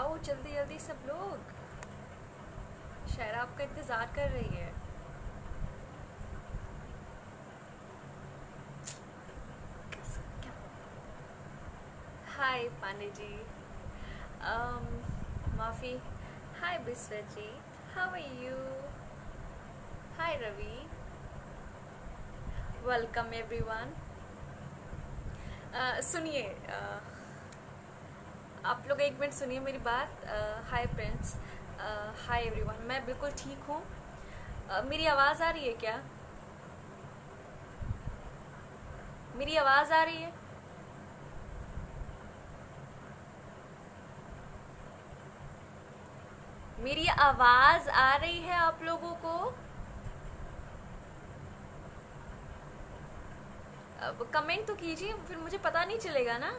आओ जल्दी जल्दी सब लोग। शायरा आपका इंतज़ार कर रही है। हाय पांडे जी। माफ़ी। Hi Biswa ji. How are you? Hi Ravi. Welcome everyone. सुनिए, आप लोग एक मिनट सुनिए मेरी बात। Hi Prince. हाय एवरीवन, मैं बिल्कुल ठीक हूँ। मेरी आवाज़ आ रही है क्या? मेरी आवाज़ आ रही है? मेरी आवाज़ आ रही है आप लोगों को? अब कमेंट तो कीजिए, फिर मुझे पता नहीं चलेगा ना।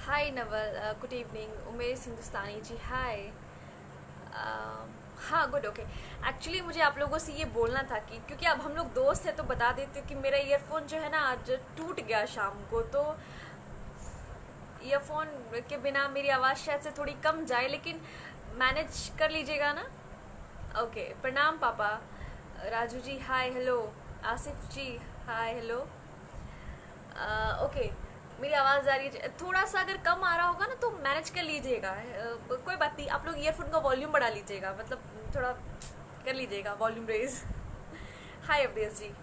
हाय नवल, गुड इवनिंग। उमेश हिंदुस्तानी जी, हाय। हाँ, गुड, ओके। एक्चुअली मुझे आप लोगों से ये बोलना था कि क्योंकि अब हम लोग दोस्त हैं तो बता देते कि मेरा ईयरफोन जो है ना आज टूट गया शाम को, तो ईयरफोन के बिना मेरी आवाज़ शायद से थोड़ी कम जाए, लेकिन मैनेज कर लीजिएगा ना। ओके, प्रणाम पापा। Raju ji, hi hello. आसिफ जी, हाय हेलो। ओके, मेरी आवाज़ आ रही है? थोड़ा सा अगर कम आ रहा होगा ना तो मैनेज कर लीजिएगा। कोई बात नहीं, आप लोग ईयरफोन का वॉल्यूम बढ़ा लीजिएगा, मतलब थोड़ा कर लीजिएगा वॉल्यूम रेज। हाय अवधेश जी,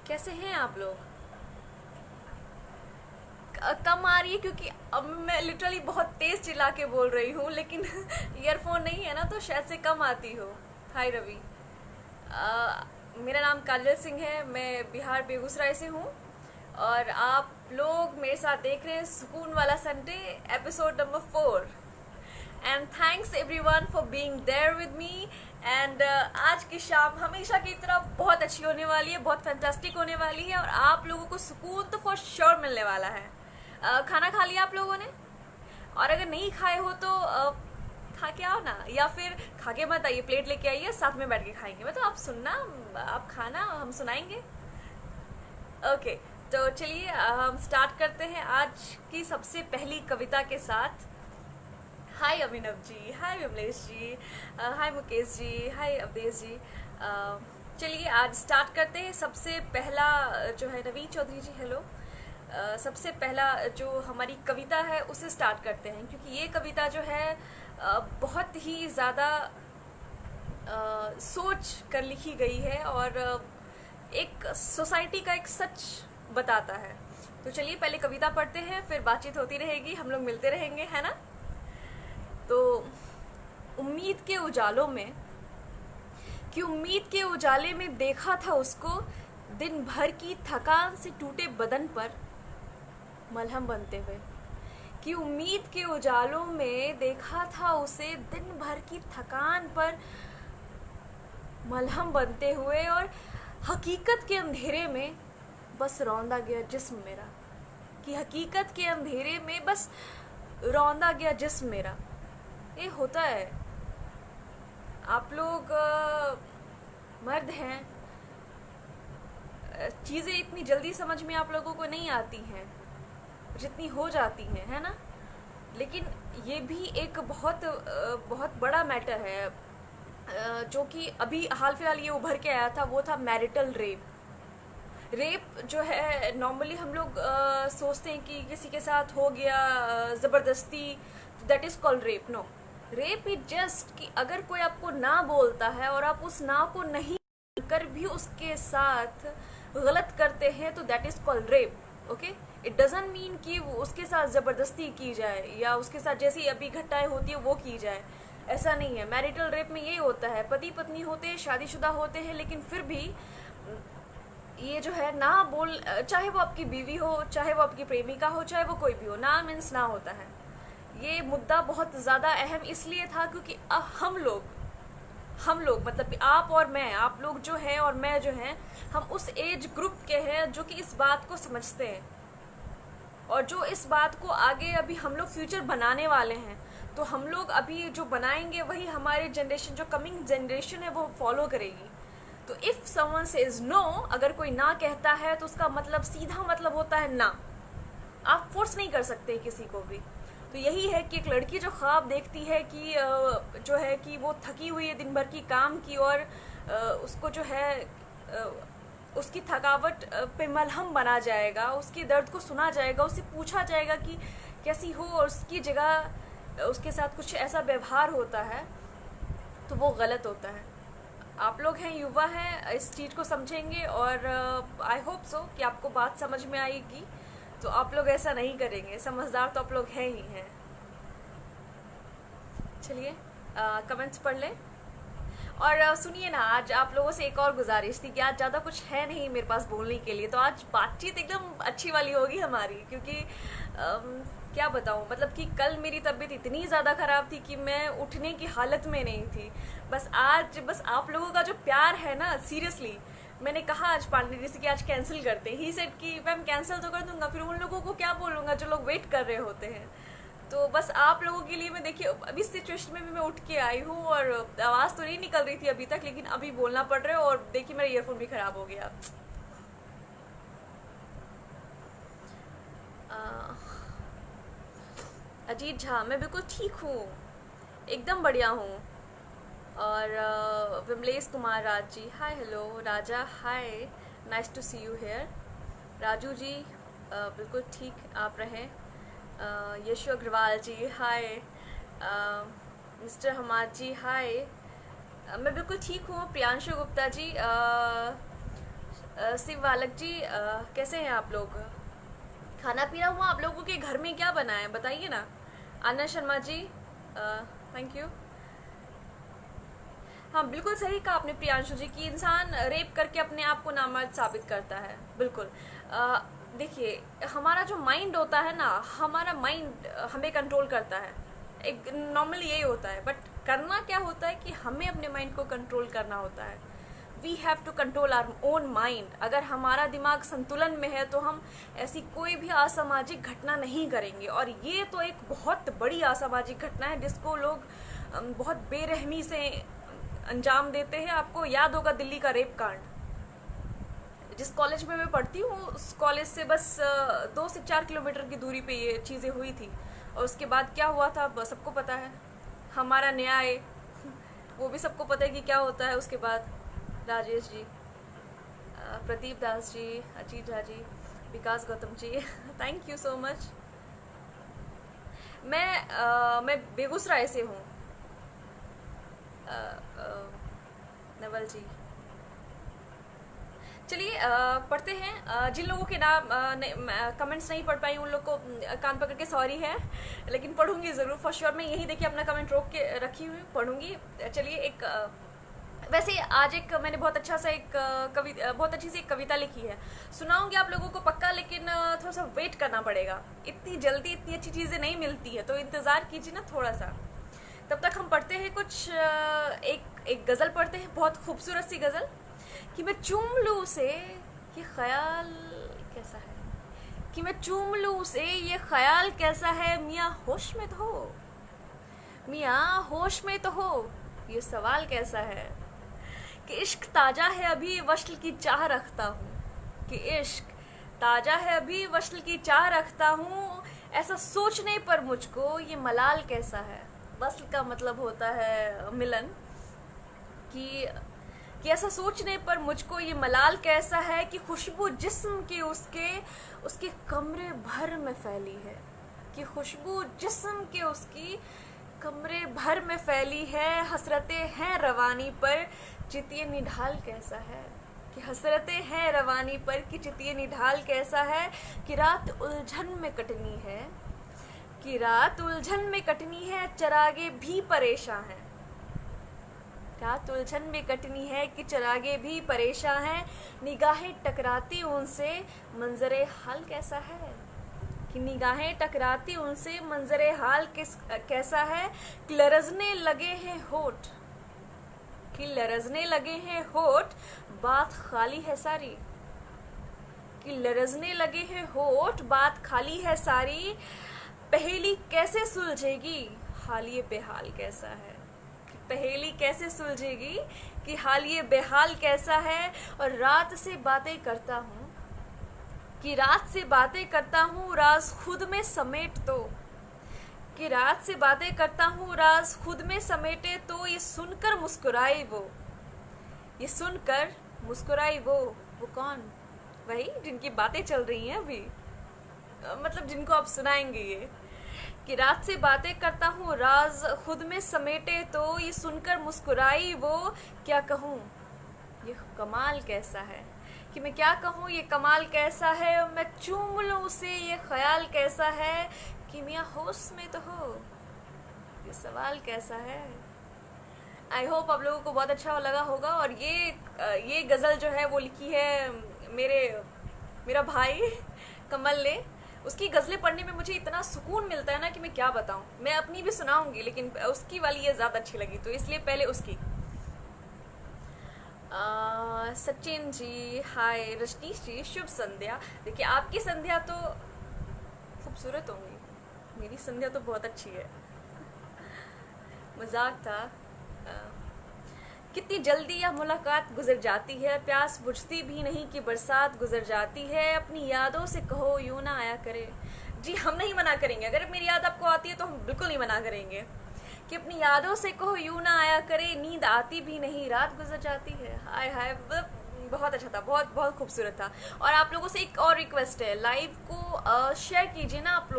कैसे हैं आप लोग? कम आ रही है क्योंकि अब मैं लिटरली बहुत तेज़ चिल्ला के बोल रही हूँ, लेकिन ईयरफोन नहीं है ना तो शायद से कम आती हो। हाय रवि। मेरा नाम काजल सिंह है, मैं बिहार बेगूसराय से हूँ। और आप लोग मेरे साथ देख रहे हैं सुकून वाला Sunday episode number 4। And thanks everyone for being there with me. And आज की शाम हमेशा की तरह बहुत अच्छी होने वाली है, बहुत फैंटास्टिक होने वाली है, और आप लोगों को सुकून तो फॉर श्योर मिलने वाला है। खाना खा लिया आप लोगों ने? और अगर नहीं खाए हो तो खा के आओ ना, या फिर खा के मत आइए, प्लेट लेके आइए, साथ में बैठ के खाएंगे। मतलब आप सुनना, आप खाना, हम सुनाएंगे। ओके, तो चलिए हम स्टार्ट करते हैं आज की सबसे पहली कविता के साथ। हाय अभिनव जी, हाय विमलेश जी, हाय मुकेश जी, हाय अवधेश जी। चलिए आज स्टार्ट करते हैं। सबसे पहला जो है नवीन चौधरी जी, हेलो। सबसे पहला जो हमारी कविता है उसे स्टार्ट करते हैं, क्योंकि ये कविता जो है बहुत ही ज़्यादा सोच कर लिखी गई है, और एक सोसाइटी का एक सच बताता है। तो चलिए पहले कविता पढ़ते हैं, फिर बातचीत होती रहेगी, हम लोग मिलते रहेंगे, है ना। तो उम्मीद के उजालों में, कि उम्मीद के उजाले में देखा था उसको, दिन भर की थकान से टूटे बदन पर मलहम बनते हुए। कि उम्मीद के उजालों में देखा था उसे, दिन भर की थकान पर मलहम बनते हुए, और हकीकत के अंधेरे में बस रौंदा गया जिस्म मेरा। कि हकीकत के अंधेरे में बस रौंदा गया जिस्म मेरा। ये होता है। आप लोग मर्द हैं, चीज़ें इतनी जल्दी समझ में आप लोगों को नहीं आती हैं जितनी हो जाती हैं, है ना। लेकिन ये भी एक बहुत बड़ा मैटर है, जो कि अभी हाल फिलहाल ये उभर के आया था, वो था मैरिटल रेप। रेप जो है नॉर्मली हम लोग सोचते हैं कि किसी के साथ हो गया ज़बरदस्ती, that is called rape. No, rape is just कि अगर कोई आपको ना बोलता है और आप उस ना को नहीं कर भी उसके साथ गलत करते हैं, तो that is called rape. Okay, it doesn't mean कि उसके साथ ज़बरदस्ती की जाए या उसके साथ जैसी अभी घटनाएं होती है वो की जाए, ऐसा नहीं है। मैरिटल रेप में ये होता है, पति पत्नी होते हैं, शादीशुदा होते हैं, लेकिन फिर भी ये जो है ना बोल, चाहे वो आपकी बीवी हो, चाहे वो आपकी प्रेमिका हो, चाहे वो कोई भी हो, ना मीन्स ना होता है। ये मुद्दा बहुत ज़्यादा अहम इसलिए था क्योंकि हम लोग मतलब कि आप और मैं, आप लोग जो हैं और मैं जो हैं, हम उस एज ग्रुप के हैं जो कि इस बात को समझते हैं, और जो इस बात को आगे अभी हम लोग फ्यूचर बनाने वाले हैं। तो हम लोग अभी जो बनाएंगे वही हमारी जनरेशन, जो कमिंग जनरेशन है, वो फॉलो करेगी। तो इफ़ समवन सेज नो, अगर कोई ना कहता है तो उसका मतलब सीधा मतलब होता है ना। आप फोर्स नहीं कर सकते किसी को भी। तो यही है कि एक लड़की जो ख्वाब देखती है कि जो है कि वो थकी हुई है दिन भर की काम की, और उसको जो है उसकी थकावट पे मलहम बना जाएगा, उसके दर्द को सुना जाएगा, उससे पूछा जाएगा कि कैसी हो, और उसकी जगह उसके साथ कुछ ऐसा व्यवहार होता है, तो वो गलत होता है। आप लोग हैं, युवा हैं, इस चीज़ को समझेंगे, और आई होप सो कि आपको बात समझ में आएगी। तो आप लोग ऐसा नहीं करेंगे, समझदार तो आप लोग हैं ही हैं। चलिए कमेंट्स पढ़ लें। और सुनिए ना, आज आप लोगों से एक और गुजारिश थी कि आज ज़्यादा कुछ है नहीं मेरे पास बोलने के लिए, तो आज बातचीत एकदम अच्छी वाली होगी हमारी, क्योंकि क्या बताऊँ, मतलब कि कल मेरी तबीयत इतनी ज़्यादा ख़राब थी कि मैं उठने की हालत में नहीं थी। बस आप लोगों का जो प्यार है ना, सीरियसली मैंने कहा आज पांडे जी से कि आज कैंसिल करते हैं। ही सेड कि मैम कैंसिल तो कर दूंगा, फिर उन लोगों को क्या बोलूँगा जो लोग वेट कर रहे होते हैं। तो बस आप लोगों के लिए मैं, देखिए अभी सिचुएशन में भी मैं उठ के आई हूँ, और आवाज़ तो नहीं निकल रही थी अभी तक, लेकिन अभी बोलना पड़ रहा है, और देखिए मेरा ईयरफोन भी ख़राब हो गया। अजीत झा, मैं बिल्कुल ठीक हूँ, एकदम बढ़िया हूँ। और Vimlesh Kumar Raj ji, hi hello. Raja, hi, nice to see you here. Raju ji, बिल्कुल ठीक आप रहें। Yashu Agarwal ji, hi. Mister Hamad ji, hi. मैं बिल्कुल ठीक हूँ। प्रियांशु गुप्ता जी, शिव बालक जी, कैसे हैं आप लोग? खाना पीना हुआ आप लोगों के घर में? क्या बना है बताइए ना। आनंद शर्मा जी, थैंक यू। हाँ, बिल्कुल सही कहा आपने प्रियांशु जी कि इंसान रेप करके अपने आप को नामर्द साबित करता है। बिल्कुल। देखिए, हमारा जो माइंड होता है ना, हमारा माइंड हमें कंट्रोल करता है, एक नॉर्मली यही होता है। बट करना क्या होता है कि हमें अपने माइंड को कंट्रोल करना होता है। We have to control our own mind. अगर हमारा दिमाग संतुलन में है तो हम ऐसी कोई भी असामाजिक घटना नहीं करेंगे। और ये तो एक बहुत बड़ी असामाजिक घटना है जिसको लोग बहुत बेरहमी से अंजाम देते हैं। आपको याद होगा दिल्ली का रेप कांड। जिस कॉलेज में मैं पढ़ती हूँ उस कॉलेज से बस 2 से 4 किलोमीटर की दूरी पे ये चीज़ें हुई थी। और उसके बाद क्या हुआ था सबको पता है। हमारा न्याय वो भी सबको पता है कि क्या होता है उसके बाद। राजेश जी, प्रदीप दास जी, अजीत झा जी, विकास Gautam ji, thank you so much. मैं बेगूसराय से हूँ। नवल जी, चलिए पढ़ते हैं। जिन लोगों के नाम कमेंट्स नहीं पढ़ पाई उन लोग को कान पकड़ के सॉरी है, लेकिन पढ़ूंगी ज़रूर फॉर श्योर। मैं यही देखिए अपना कमेंट रोक के रखी हुई, पढ़ूंगी। चलिए एक वैसे आज एक मैंने बहुत अच्छा सा एक बहुत अच्छी सी एक कविता लिखी है, सुनाऊंगी आप लोगों को पक्का, लेकिन थोड़ा सा वेट करना पड़ेगा। इतनी जल्दी इतनी अच्छी चीज़ें नहीं मिलती है, तो इंतज़ार कीजिए ना थोड़ा सा। तब तक हम पढ़ते हैं कुछ एक गज़ल पढ़ते हैं, बहुत खूबसूरत सी गज़ल। कि मैं चूम लूँ उसे ये ख्याल कैसा है, कि मैं चूम लूँ उसे ये ख्याल कैसा है, मियाँ होश में तो हो, मियाँ होश में तो हो, ये सवाल कैसा है। कि इश्क ताज़ा है अभी वस्ल की चाह रखता हूँ, कि इश्क ताज़ा है अभी वस्ल की चाह रखता हूँ, ऐसा सोचने पर मुझको ये मलाल कैसा है। वस्ल का मतलब होता है मिलन। कि ऐसा सोचने पर मुझको ये मलाल कैसा है, कि खुशबू जिस्म की उसके कमरे भर में फैली है, कि खुशबू जिस्म के उसकी कमरे भर में फैली है, हसरतें हैं रवानी पर चितिए निढाल कैसा है, कि हसरतें हैं रवानी पर कि चितिए निढाल कैसा है। कि रात उलझन में कटनी है, कि रात उलझन में कटनी है, चरागे भी परेशान हैं, रात उलझन में कटनी है कि चरागे भी परेशान हैं, निगाहें टकराती उनसे मंजरे हाल कैसा है, कि निगाहें टकराती उनसे मंजरे हाल कैसा है। कि लरजने लगे हैं होठ, कि लरजने लगे हैं होठ, बात खाली है सारी, कि लरजने लगे हैं होठ, बात खाली है सारी, पहेली कैसे सुलझेगी, हालिए बेहाल कैसा है। पहेली कैसे सुलझेगी कि हाल ये बेहाल कैसा है। और रात से बातें करता हूँ कि रात से बातें करता हूँ राज खुद में समेट तो, कि रात से बातें करता हूँ राज खुद में समेटे तो, ये सुनकर मुस्कुराई वो, ये सुनकर मुस्कुराई वो कौन? वही जिनकी बातें चल रही हैं अभी, मतलब जिनको आप सुनाएंगे ये, कि रात से बातें करता हूँ राज खुद में समेटे तो, ये सुनकर मुस्कुराई वो, क्या कहूँ ये कमाल कैसा है, कि मैं क्या कहूँ ये कमाल कैसा है, मैं चूम लूँ उसे ये ख्याल कैसा है, कि मियाँ होश में तो हो ये सवाल कैसा है। आई होप आप लोगों को बहुत अच्छा लगा होगा। और ये गज़ल जो है वो लिखी है मेरा भाई कमल ने। उसकी गज़लें पढ़ने में मुझे इतना सुकून मिलता है ना कि मैं क्या बताऊँ। मैं अपनी भी सुनाऊंगी लेकिन उसकी वाली ये ज़्यादा अच्छी लगी, तो इसलिए पहले उसकी। सचिन जी हाय, रजनीश जी शुभ संध्या। देखिए आपकी संध्या तो खूबसूरत होंगी, मेरी संध्या तो बहुत अच्छी है। मजाक था। कितनी जल्दी यह मुलाकात गुजर जाती है, प्यास बुझती भी नहीं कि बरसात गुजर जाती है, अपनी यादों से कहो यूं ना आया करे। जी हम नहीं मना करेंगे, अगर मेरी याद आपको आती है तो हम बिल्कुल नहीं मना करेंगे, कि अपनी यादों से कहो यूं ना आया करे, नींद आती भी नहीं रात गुजर जाती है। हाय हाय, बहुत अच्छा था, बहुत बहुत खूबसूरत था। और आप लोगों से एक और रिक्वेस्ट है, लाइव को शेयर कीजिए ना। आप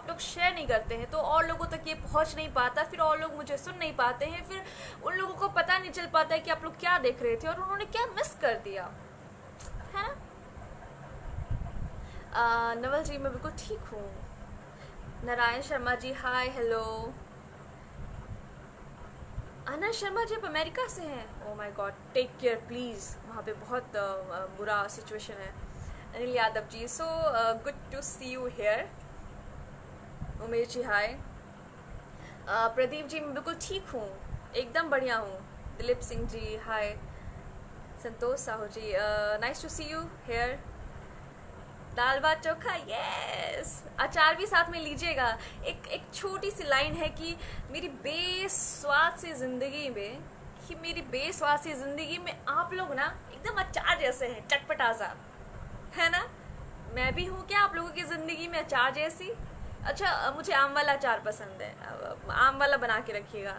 लोग शेयर नहीं करते हैं तो और लोगों तक ये पहुंच नहीं पाता, फिर और लोग मुझे सुन नहीं पाते हैं, फिर उन लोगों को पता नहीं चल पाता है कि आप लोग क्या देख रहे थे और उन्होंने क्या मिस कर दिया है ना। नवल जी मैं बिल्कुल ठीक हूँ। Narayan Sharma ji hi hello. आनंद शर्मा जी आप अमेरिका से हैं, oh my God, take care please, वहाँ पे बहुत बुरा सिचुएशन है। Anil Yadav ji so good to see you here. Umesh ji hi. Pradeep ji मैं बिल्कुल ठीक हूँ, एकदम बढ़िया हूँ। Dilip Singh ji hi. Santosh Sahu ji nice to see you here. दाल भात चोखा यस, अचार भी साथ में लीजिएगा। एक छोटी सी लाइन है कि मेरी बेस्वाद सी जिंदगी में आप लोग ना एकदम अचार जैसे हैं, चटपटा सा है ना। मैं भी हूँ क्या आप लोगों की जिंदगी में अचार जैसी? अच्छा मुझे आम वाला अचार पसंद है, आम वाला बना के रखिएगा।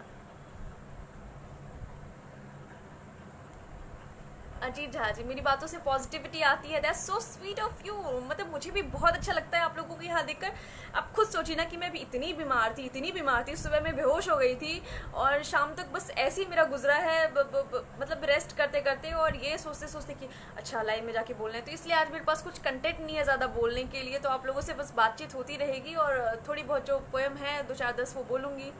अजीत झा जी मेरी बातों से पॉजिटिविटी आती है, that's so sweet of you. मतलब मुझे भी बहुत अच्छा लगता है आप लोगों को यहाँ देखकर। आप खुद सोचिए ना कि मैं भी इतनी बीमार थी, सुबह मैं बेहोश हो गई थी और शाम तक बस ऐसे ही मेरा गुजरा है, मतलब रेस्ट करते करते और ये सोचते सोचते कि अच्छा लाइव में जाके बोलना है। तो इसलिए आज मेरे पास कुछ कंटेंट नहीं है ज़्यादा बोलने के लिए, तो आप लोगों से बस बातचीत होती रहेगी और थोड़ी बहुत जो पोएम है 2-4-10 वो बोलूँगी।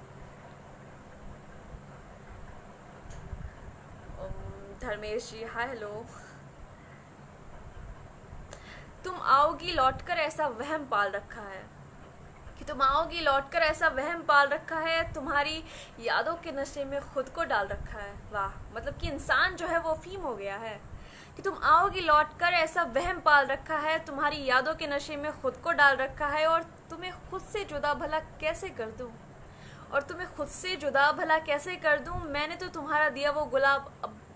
धर्मेश जी हाय हेलो। तुम आओगी लौटकर ऐसा वहम पाल रखा है, कि तुम आओगी लौटकर ऐसा वहम पाल रखा है, तुम्हारी यादों के नशे में खुद को डाल रखा है। वाह, मतलब कि इंसान जो है वो अफीम हो गया है। कि तुम आओगी लौटकर ऐसा वहम पाल रखा है, तुम्हारी यादों के नशे में खुद को डाल रखा है, और तुम्हें खुद से जुदा भला कैसे कर दूं, मैंने तो तुम्हारा दिया वो गुलाब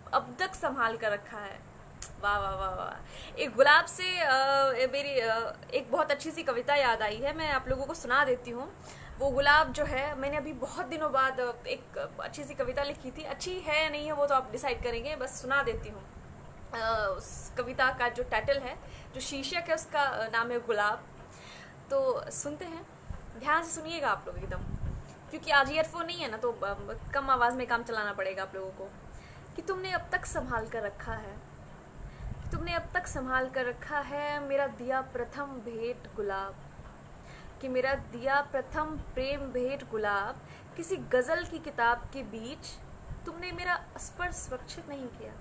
अब तक संभाल कर रखा है। वाह वाह वाह वाह। एक गुलाब से मेरी एक बहुत अच्छी सी कविता याद आई है, मैं आप लोगों को सुना देती हूँ। वो गुलाब जो है, मैंने अभी बहुत दिनों बाद एक अच्छी सी कविता लिखी थी, अच्छी है नहीं है वो तो आप डिसाइड करेंगे, बस सुना देती हूँ। उस कविता का जो टाइटल है, जो शीर्षक है, उसका नाम है गुलाब। तो सुनते हैं, ध्यान से सुनिएगा आप लोग एकदम, क्योंकि आज ईयरफोन नहीं है ना, तो कम आवाज़ में काम चलाना पड़ेगा आप लोगों को। कि तुमने अब तक संभाल कर रखा है, मेरा दिया प्रथम भेंट गुलाब, कि मेरा दिया प्रथम प्रेम भेंट गुलाब, किसी गज़ल की किताब के बीच तुमने मेरा स्पर्श सुरक्षित नहीं किया।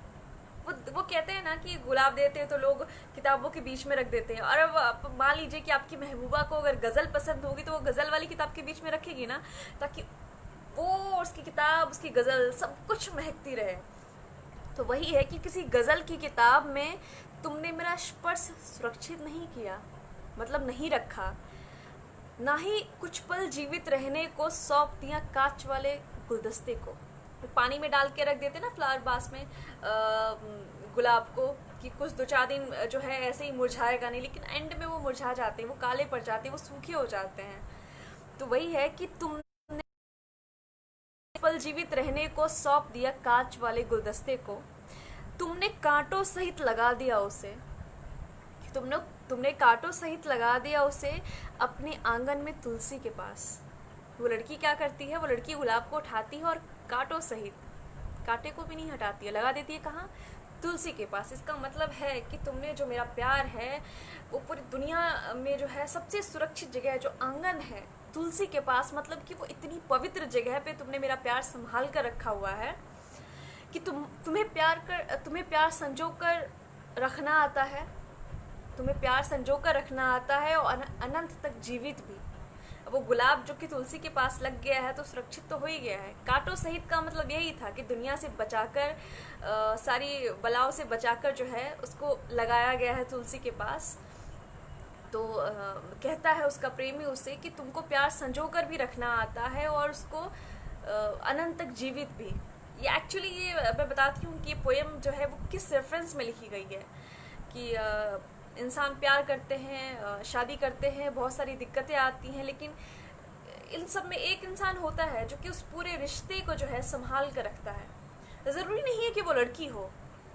वो कहते हैं ना कि गुलाब देते हैं तो लोग किताबों के बीच में रख देते हैं, और अब मान लीजिए कि आपकी महबूबा को अगर गज़ल पसंद होगी तो वो गज़ल वाली किताब के बीच में रखेगी ना, ताकि वो उसकी किताब, उसकी गज़ल सब कुछ महकती रहे। तो वही है कि किसी गज़ल की किताब में तुमने मेरा स्पर्श सुरक्षित नहीं किया, मतलब नहीं रखा, ना ही कुछ पल जीवित रहने को सौंप दिया कांच वाले गुलदस्ते को। पानी में डाल के रख देते ना फ्लावर बास में गुलाब को, कि कुछ 2-4 दिन जो है ऐसे ही मुरझाएगा नहीं, लेकिन एंड में वो मुरझा जाते हैं, वो काले पड़ जाते हैं, वो सूखे हो जाते हैं। तो वही है कि तुमने पल जीवित रहने को सौंप दिया कांच वाले गुलदस्ते को, तुमने कांटों सहित लगा दिया उसे, तुमने तुमने कांटों सहित लगा दिया उसे अपने आंगन में तुलसी के पास। वो लड़की क्या करती है, वो लड़की गुलाब को उठाती है और कांटों सहित, कांटे को भी नहीं हटाती है, लगा देती है कहाँ, तुलसी के पास। इसका मतलब है कि तुमने जो मेरा प्यार है वो पूरी दुनिया में जो है सबसे सुरक्षित जगह है, जो आंगन है तुलसी के पास, मतलब कि वो इतनी पवित्र जगह पे तुमने मेरा प्यार संभाल कर रखा हुआ है कि तुम्हें प्यार संजो कर रखना आता है, तुम्हें प्यार संजो कर रखना आता है और अनंत तक जीवित भी। वो गुलाब जो कि तुलसी के पास लग गया है तो सुरक्षित तो हो ही गया है। कांटों सहित का मतलब यही था कि दुनिया से बचाकर, सारी बलाओं से बचाकर जो है उसको लगाया गया है तुलसी के पास। तो कहता है उसका प्रेमी उससे कि तुमको प्यार संजो कर भी रखना आता है और उसको अनंत तक जीवित भी। ये एक्चुअली ये मैं बताती हूँ कि ये पोएम जो है वो किस रेफरेंस में लिखी गई है, कि इंसान प्यार करते हैं, शादी करते हैं, बहुत सारी दिक्कतें आती हैं, लेकिन इन सब में एक इंसान होता है जो कि उस पूरे रिश्ते को जो है संभाल कर रखता है। ज़रूरी नहीं है कि वो लड़की हो,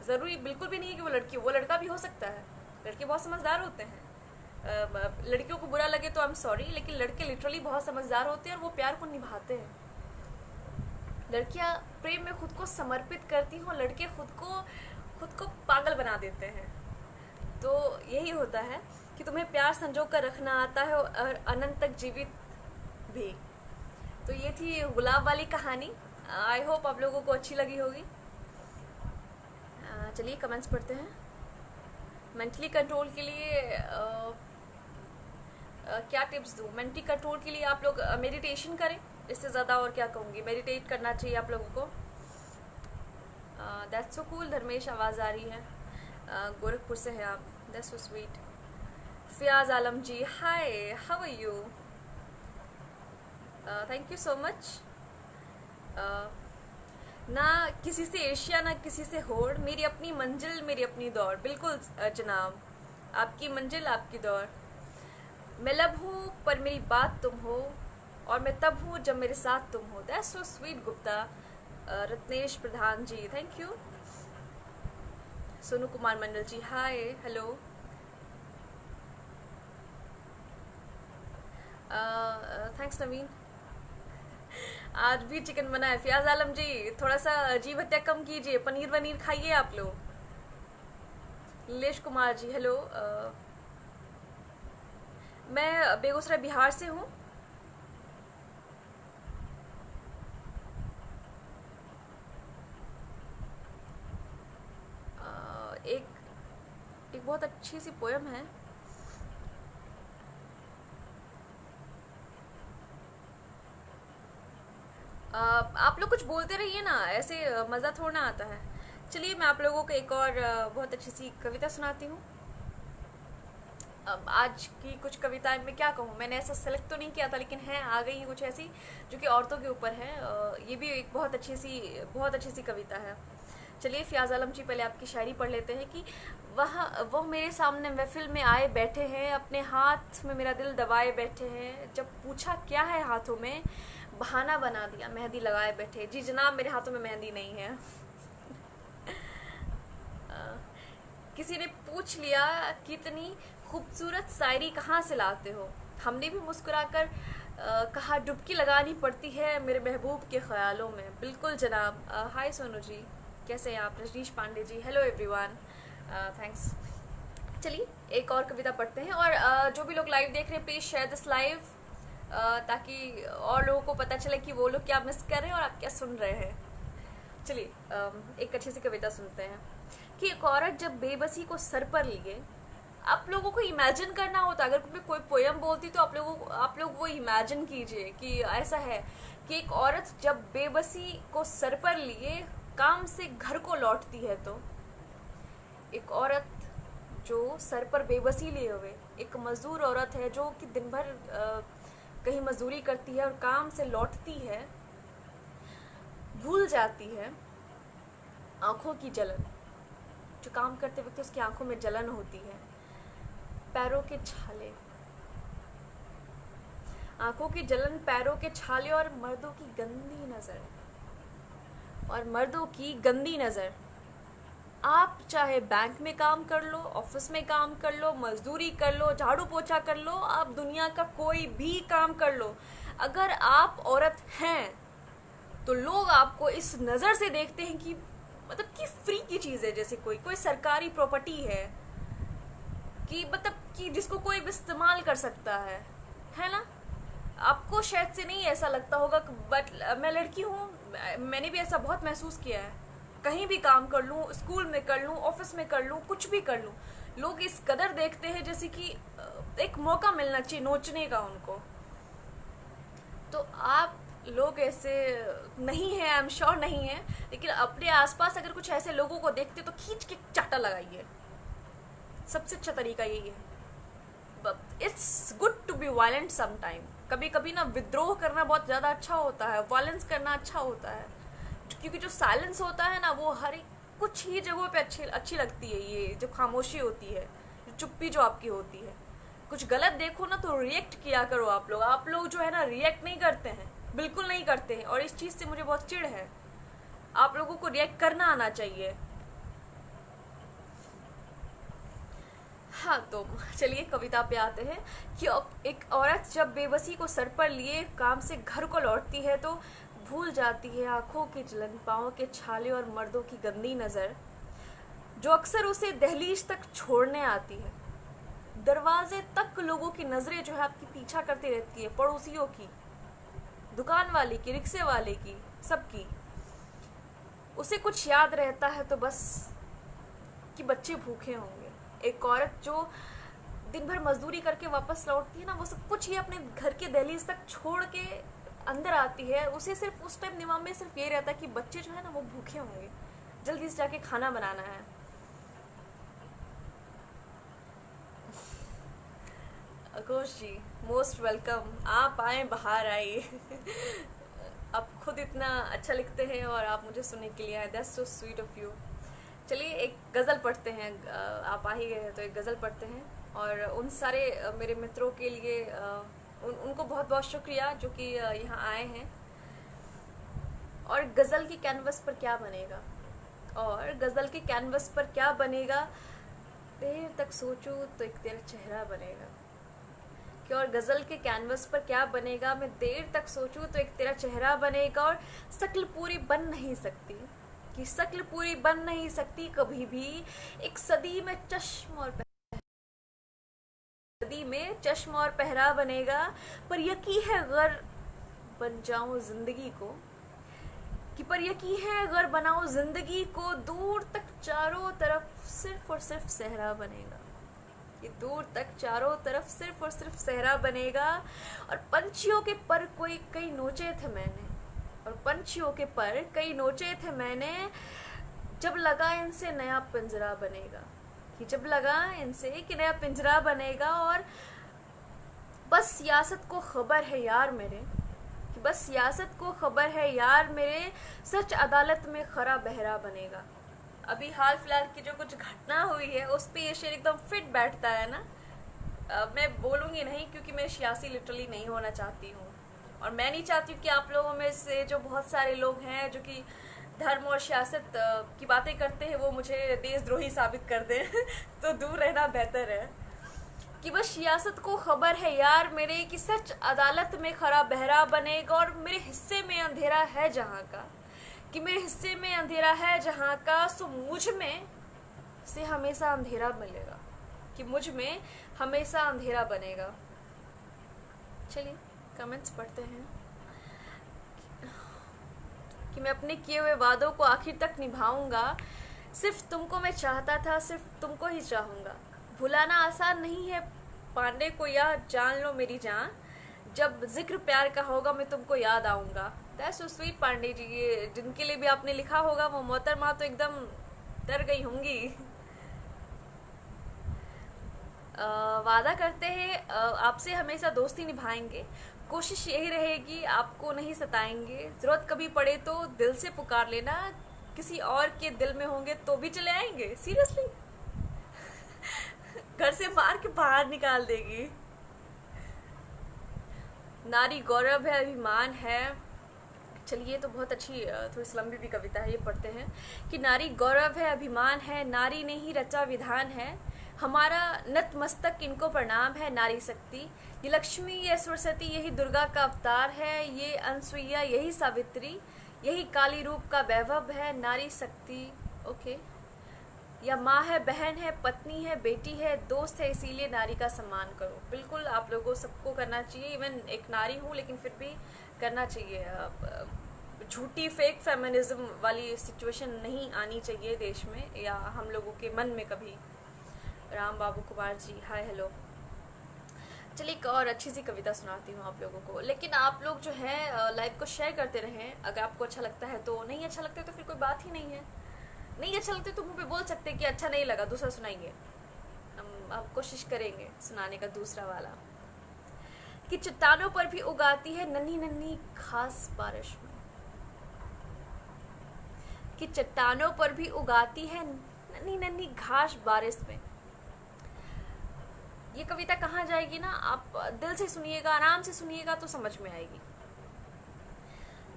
ज़रूरी बिल्कुल भी नहीं है कि वो लड़की हो, वो लड़का भी हो सकता है। लड़के बहुत समझदार होते हैं, लड़कियों को बुरा लगे तो आई एम सॉरी, लेकिन लड़के लिटरली बहुत समझदार होते हैं और वो प्यार को निभाते हैं। लड़कियां प्रेम में खुद को समर्पित करती हैं, लड़के खुद को पागल बना देते हैं। तो यही होता है कि तुम्हें प्यार संजो कर रखना आता है और अनंत तक जीवित भी। तो ये थी गुलाब वाली कहानी। आई होप आप लोगों को अच्छी लगी होगी। चलिए कमेंट्स पढ़ते हैं। मेंटली कंट्रोल के लिए क्या टिप्स दूँ? मेंटली कंट्रोल के लिए आप लोग मेडिटेशन करें, इससे ज़्यादा और क्या कहूँगी। मेडिटेट करना चाहिए आप लोगों को। That's so cool. धर्मेश आवाज़ आ रही है, गोरखपुर से है आप, that's so sweet. Fiyaz Alam ji, hi, how are you? Thank you so much. ना किसी से ईर्ष्या ना किसी से होड़, मेरी अपनी मंजिल मेरी अपनी दौड़। बिल्कुल जनाब, आपकी मंजिल आपकी दौड़। मैं लब हूँ पर मेरी बात तुम हो, और मैं तब हूँ जब मेरे साथ तुम हो। That's so sweet Gupta. Ratnesh Pradhan ji, thank you. Sonu Kumar Mandal ji, hi, hello. Thanks Naveen. आज भी चिकन बना है। फियाज आलम जी, थोड़ा सा अजीब हत्या कम कीजिए, पनीर वनीर खाइए आप लोग। नीलेश कुमार जी, हेलो। मैं बेगूसराय बिहार से हूँ। एक बहुत अच्छी सी पोएम है। आप लोग कुछ बोलते रहिए ना, ऐसे मज़ा थोड़ा आता है। चलिए मैं आप लोगों को एक और बहुत अच्छी सी कविता सुनाती हूँ। अब आज की कुछ कविताएं मैं क्या कहूँ, मैंने ऐसा सेलेक्ट तो नहीं किया था, लेकिन हैं आ गई हैं कुछ ऐसी जो कि औरतों के ऊपर है। ये भी एक बहुत अच्छी सी कविता है। चलिए फियाज आलम जी, पहले आपकी शायरी पढ़ लेते हैं कि वो मेरे सामने महफिल में आए बैठे हैं, अपने हाथ में मेरा दिल दबाए बैठे हैं। जब पूछा क्या है हाथों में, बहाना बना दिया मेहंदी लगाए बैठे। जी जनाब, मेरे हाथों में मेहंदी नहीं है। किसी ने पूछ लिया कितनी खूबसूरत शायरी कहाँ से लाते हो, हमने भी मुस्कुराकर कहा डुबकी लगानी पड़ती है मेरे महबूब के ख्यालों में। बिल्कुल जनाब। हाय सोनू जी, कैसे हैं आप? Rajneesh Pandey ji, hello everyone, thanks. चलिए एक और कविता पढ़ते हैं, और जो भी लोग लाइव देख रहे हैं प्लीज़ शेयर दिस लाइव, ताकि और लोगों को पता चले कि वो लोग क्या मिस कर रहे हैं और आप क्या सुन रहे हैं। चलिए एक अच्छी सी कविता सुनते हैं कि एक औरत जब बेबसी को सर पर लिए। आप लोगों को इमेजिन करना होता, अगर मैं कोई पोएम बोलती तो आप लोग वो इमेजिन कीजिए कि ऐसा है कि एक औरत जब बेबसी को सर पर लिए काम से घर को लौटती है, तो एक औरत जो सर पर बेबसी लिए हुए एक मजदूर औरत है जो कि दिन भर कहीं मजदूरी करती है और काम से लौटती है, भूल जाती है आँखों की जलन, जो काम करते वक्त उसकी आँखों में जलन होती है, पैरों के छाले, आँखों की जलन, पैरों के छाले और मर्दों की गंदी नज़र, और मर्दों की गंदी नज़र। आप चाहे बैंक में काम कर लो, ऑफिस में काम कर लो, मजदूरी कर लो, झाड़ू पोछा कर लो, आप दुनिया का कोई भी काम कर लो, अगर आप औरत हैं तो लोग आपको इस नज़र से देखते हैं कि मतलब कि फ्री की चीज़ है, जैसे कोई कोई सरकारी प्रॉपर्टी है, कि मतलब कि जिसको कोई भी इस्तेमाल कर सकता है ना। आपको शायद से नहीं ऐसा लगता होगा, बट मैं लड़की हूँ, मैंने भी ऐसा बहुत महसूस किया है। कहीं भी काम कर लूँ, स्कूल में कर लूँ, ऑफिस में कर लूँ, कुछ भी कर लूँ, लोग इस कदर देखते हैं जैसे कि एक मौका मिलना चाहिए नोचने का उनको। तो आप लोग ऐसे नहीं हैं, आई एम श्योर नहीं है, लेकिन अपने आसपास अगर कुछ ऐसे लोगों को देखते तो खींच के चाटा लगाइए। सबसे अच्छा तरीका यही है। It's good to be violent sometime. कभी कभी ना विद्रोह करना बहुत ज़्यादा अच्छा होता है, वायलेंस करना अच्छा होता है, क्योंकि जो साइलेंस होता है ना वो हर एक कुछ ही जगहों पे अच्छी लगती है। ये जो खामोशी होती है, जो चुप्पी जो आपकी होती है, कुछ गलत देखो ना तो रिएक्ट किया करो। आप लोग जो है ना रिएक्ट नहीं करते हैं, बिल्कुल नहीं करते हैं, और इस चीज़ से मुझे बहुत चिढ़ है। आप लोगों को रिएक्ट करना आना चाहिए। हाँ, तो चलिए कविता पे आते हैं कि एक औरत जब बेबसी को सर पर लिए काम से घर को लौटती है तो भूल जाती है आंखों की जलन, पाँव के छाले और मर्दों की गंदी नज़र, जो अक्सर उसे दहलीज तक छोड़ने आती है। दरवाजे तक लोगों की नज़रें जो है आपकी पीछा करती रहती है, पड़ोसियों की, दुकान वाले की, रिक्शे वाले की, सबकी। उसे कुछ याद रहता है तो बस कि बच्चे भूखे होंगे। एक औरत जो दिन भर मजदूरी करके वापस लौटती है ना, वो सब कुछ ही अपने घर के दहलीज तक छोड़ के अंदर आती है। उसे सिर्फ उस टाइम दिमाग में सिर्फ ये रहता है कि बच्चे जो है ना वो भूखे होंगे, जल्दी से जाके खाना बनाना है। अघोष जी मोस्ट वेलकम, आप आए, बाहर आइए। आप खुद इतना अच्छा लिखते हैं और आप मुझे सुनने के लिए आए, that's so sweet of you. चलिए एक गज़ल पढ़ते हैं, आप आ ही गए हैं तो एक गज़ल पढ़ते हैं। और उन सारे मेरे मित्रों के लिए उनको बहुत बहुत शुक्रिया जो कि यहाँ आए हैं। और गज़ल की कैनवस पर क्या बनेगा, और गज़ल के कैनवस पर क्या बनेगा, देर तक सोचूं तो एक तेरा चेहरा बनेगा। कि और गज़ल के कैनवस पर क्या बनेगा, मैं देर तक सोचूं तो एक तेरा चेहरा बनेगा। और शक्ल पूरी बन नहीं सकती, कि शक्ल पूरी बन नहीं सकती कभी भी, एक सदी में चश्म और पहरा बनेगा। पर यकी है अगर बन जाऊं जिंदगी को, कि पर यकी है अगर बनाऊं जिंदगी को, दूर तक चारों तरफ सिर्फ और सिर्फ सहरा बनेगा। कि दूर तक चारों तरफ सिर्फ और सिर्फ सहरा बनेगा। और पंछियों के पर कोई कई नोचे थे मैंने, और पंछियों के पर कई नोचे थे मैंने, जब लगा इनसे नया पिंजरा बनेगा। कि जब लगा इनसे कि नया पिंजरा बनेगा। और बस सियासत को खबर है यार मेरे, कि बस सियासत को खबर है यार मेरे, सच अदालत में खरा बहरा बनेगा। अभी हाल फिलहाल की जो कुछ घटना हुई है उस पर ये शेर एकदम फिट बैठता है ना। मैं बोलूँगी नहीं क्योंकि मैं सियासी लिटरली नहीं होना चाहती हूँ, और मैं नहीं चाहती हूँ कि आप लोगों में से जो बहुत सारे लोग हैं जो कि धर्म और सियासत की बातें करते हैं वो मुझे देशद्रोही साबित कर दें। तो दूर रहना बेहतर है। कि बस सियासत को खबर है यार मेरे, कि सच अदालत में खरा बहरा बनेगा। और मेरे हिस्से में अंधेरा है जहाँ का, कि मेरे हिस्से में अंधेरा है जहाँ का, सो मुझ में से हमेशा अंधेरा मिलेगा। कि मुझ में हमेशा अंधेरा बनेगा। चलिए कमेंट्स पढ़ते हैं। कि मैं अपने किए हुए वादों को आखिर तक निभाऊंगा, सिर्फ तुमको मैं चाहता था, सिर्फ तुमको ही चाहूँगा। भुलाना आसान नहीं है पांडे को, या जान लो मेरी जान, जब जिक्र प्यार का होगा मैं तुमको याद आऊँगा। That's so sweet Pandey ji, ये जिनके लिए भी आपने लिखा होगा वो मोहतरमा तो एकदम डर गई होंगी। वादा करते हैं आपसे हमेशा दोस्ती निभाएंगे, कोशिश यही रहेगी, आपको नहीं सताएंगे। ज़रूरत कभी पड़े तो दिल से पुकार लेना, किसी और के दिल में होंगे तो भी चले आएंगे। सीरियसली घर से मार के बाहर निकाल देगी। नारी गौरव है, अभिमान है। चलिए, तो बहुत अच्छी थोड़ी सी लंबी भी कविता है, ये पढ़ते हैं कि नारी गौरव है, अभिमान है, नारी ने ही रचा विधान है, हमारा नतमस्तक इनको प्रणाम है, नारी शक्ति। ये लक्ष्मी, ये सरस्वती, यही दुर्गा का अवतार है, ये अनसुईया, यही सावित्री, यही काली रूप का वैभव है, नारी शक्ति। ओके, या माँ है, बहन है, पत्नी है, बेटी है, दोस्त है, इसीलिए नारी का सम्मान करो। बिल्कुल आप लोगों सबको करना चाहिए। इवन एक नारी हूँ लेकिन फिर भी करना चाहिए। झूठी फेक फेमिनिज्म वाली सिचुएशन नहीं आनी चाहिए देश में या हम लोगों के मन में कभी। राम बाबू कुमार जी, हाय हेलो। चलिए, एक और अच्छी सी कविता सुनाती हूँ आप लोगों को, लेकिन आप लोग जो है लाइव को शेयर करते रहें। अगर आपको अच्छा लगता है तो, नहीं अच्छा लगता है तो फिर कोई बात ही नहीं है। नहीं अच्छा लगता तो मुँह पे बोल सकते हैं कि अच्छा नहीं लगा, दूसरा सुनाएंगे। हम कोशिश करेंगे सुनाने का दूसरा वाला। कि चट्टानों पर भी उगाती है नन्ही नन्ही घास बारिश में, कि चट्टानों पर भी उगाती है नन्ही नन्ही घास बारिश में। ये कविता कहाँ जाएगी ना, आप दिल से सुनिएगा, आराम से सुनिएगा तो समझ में आएगी।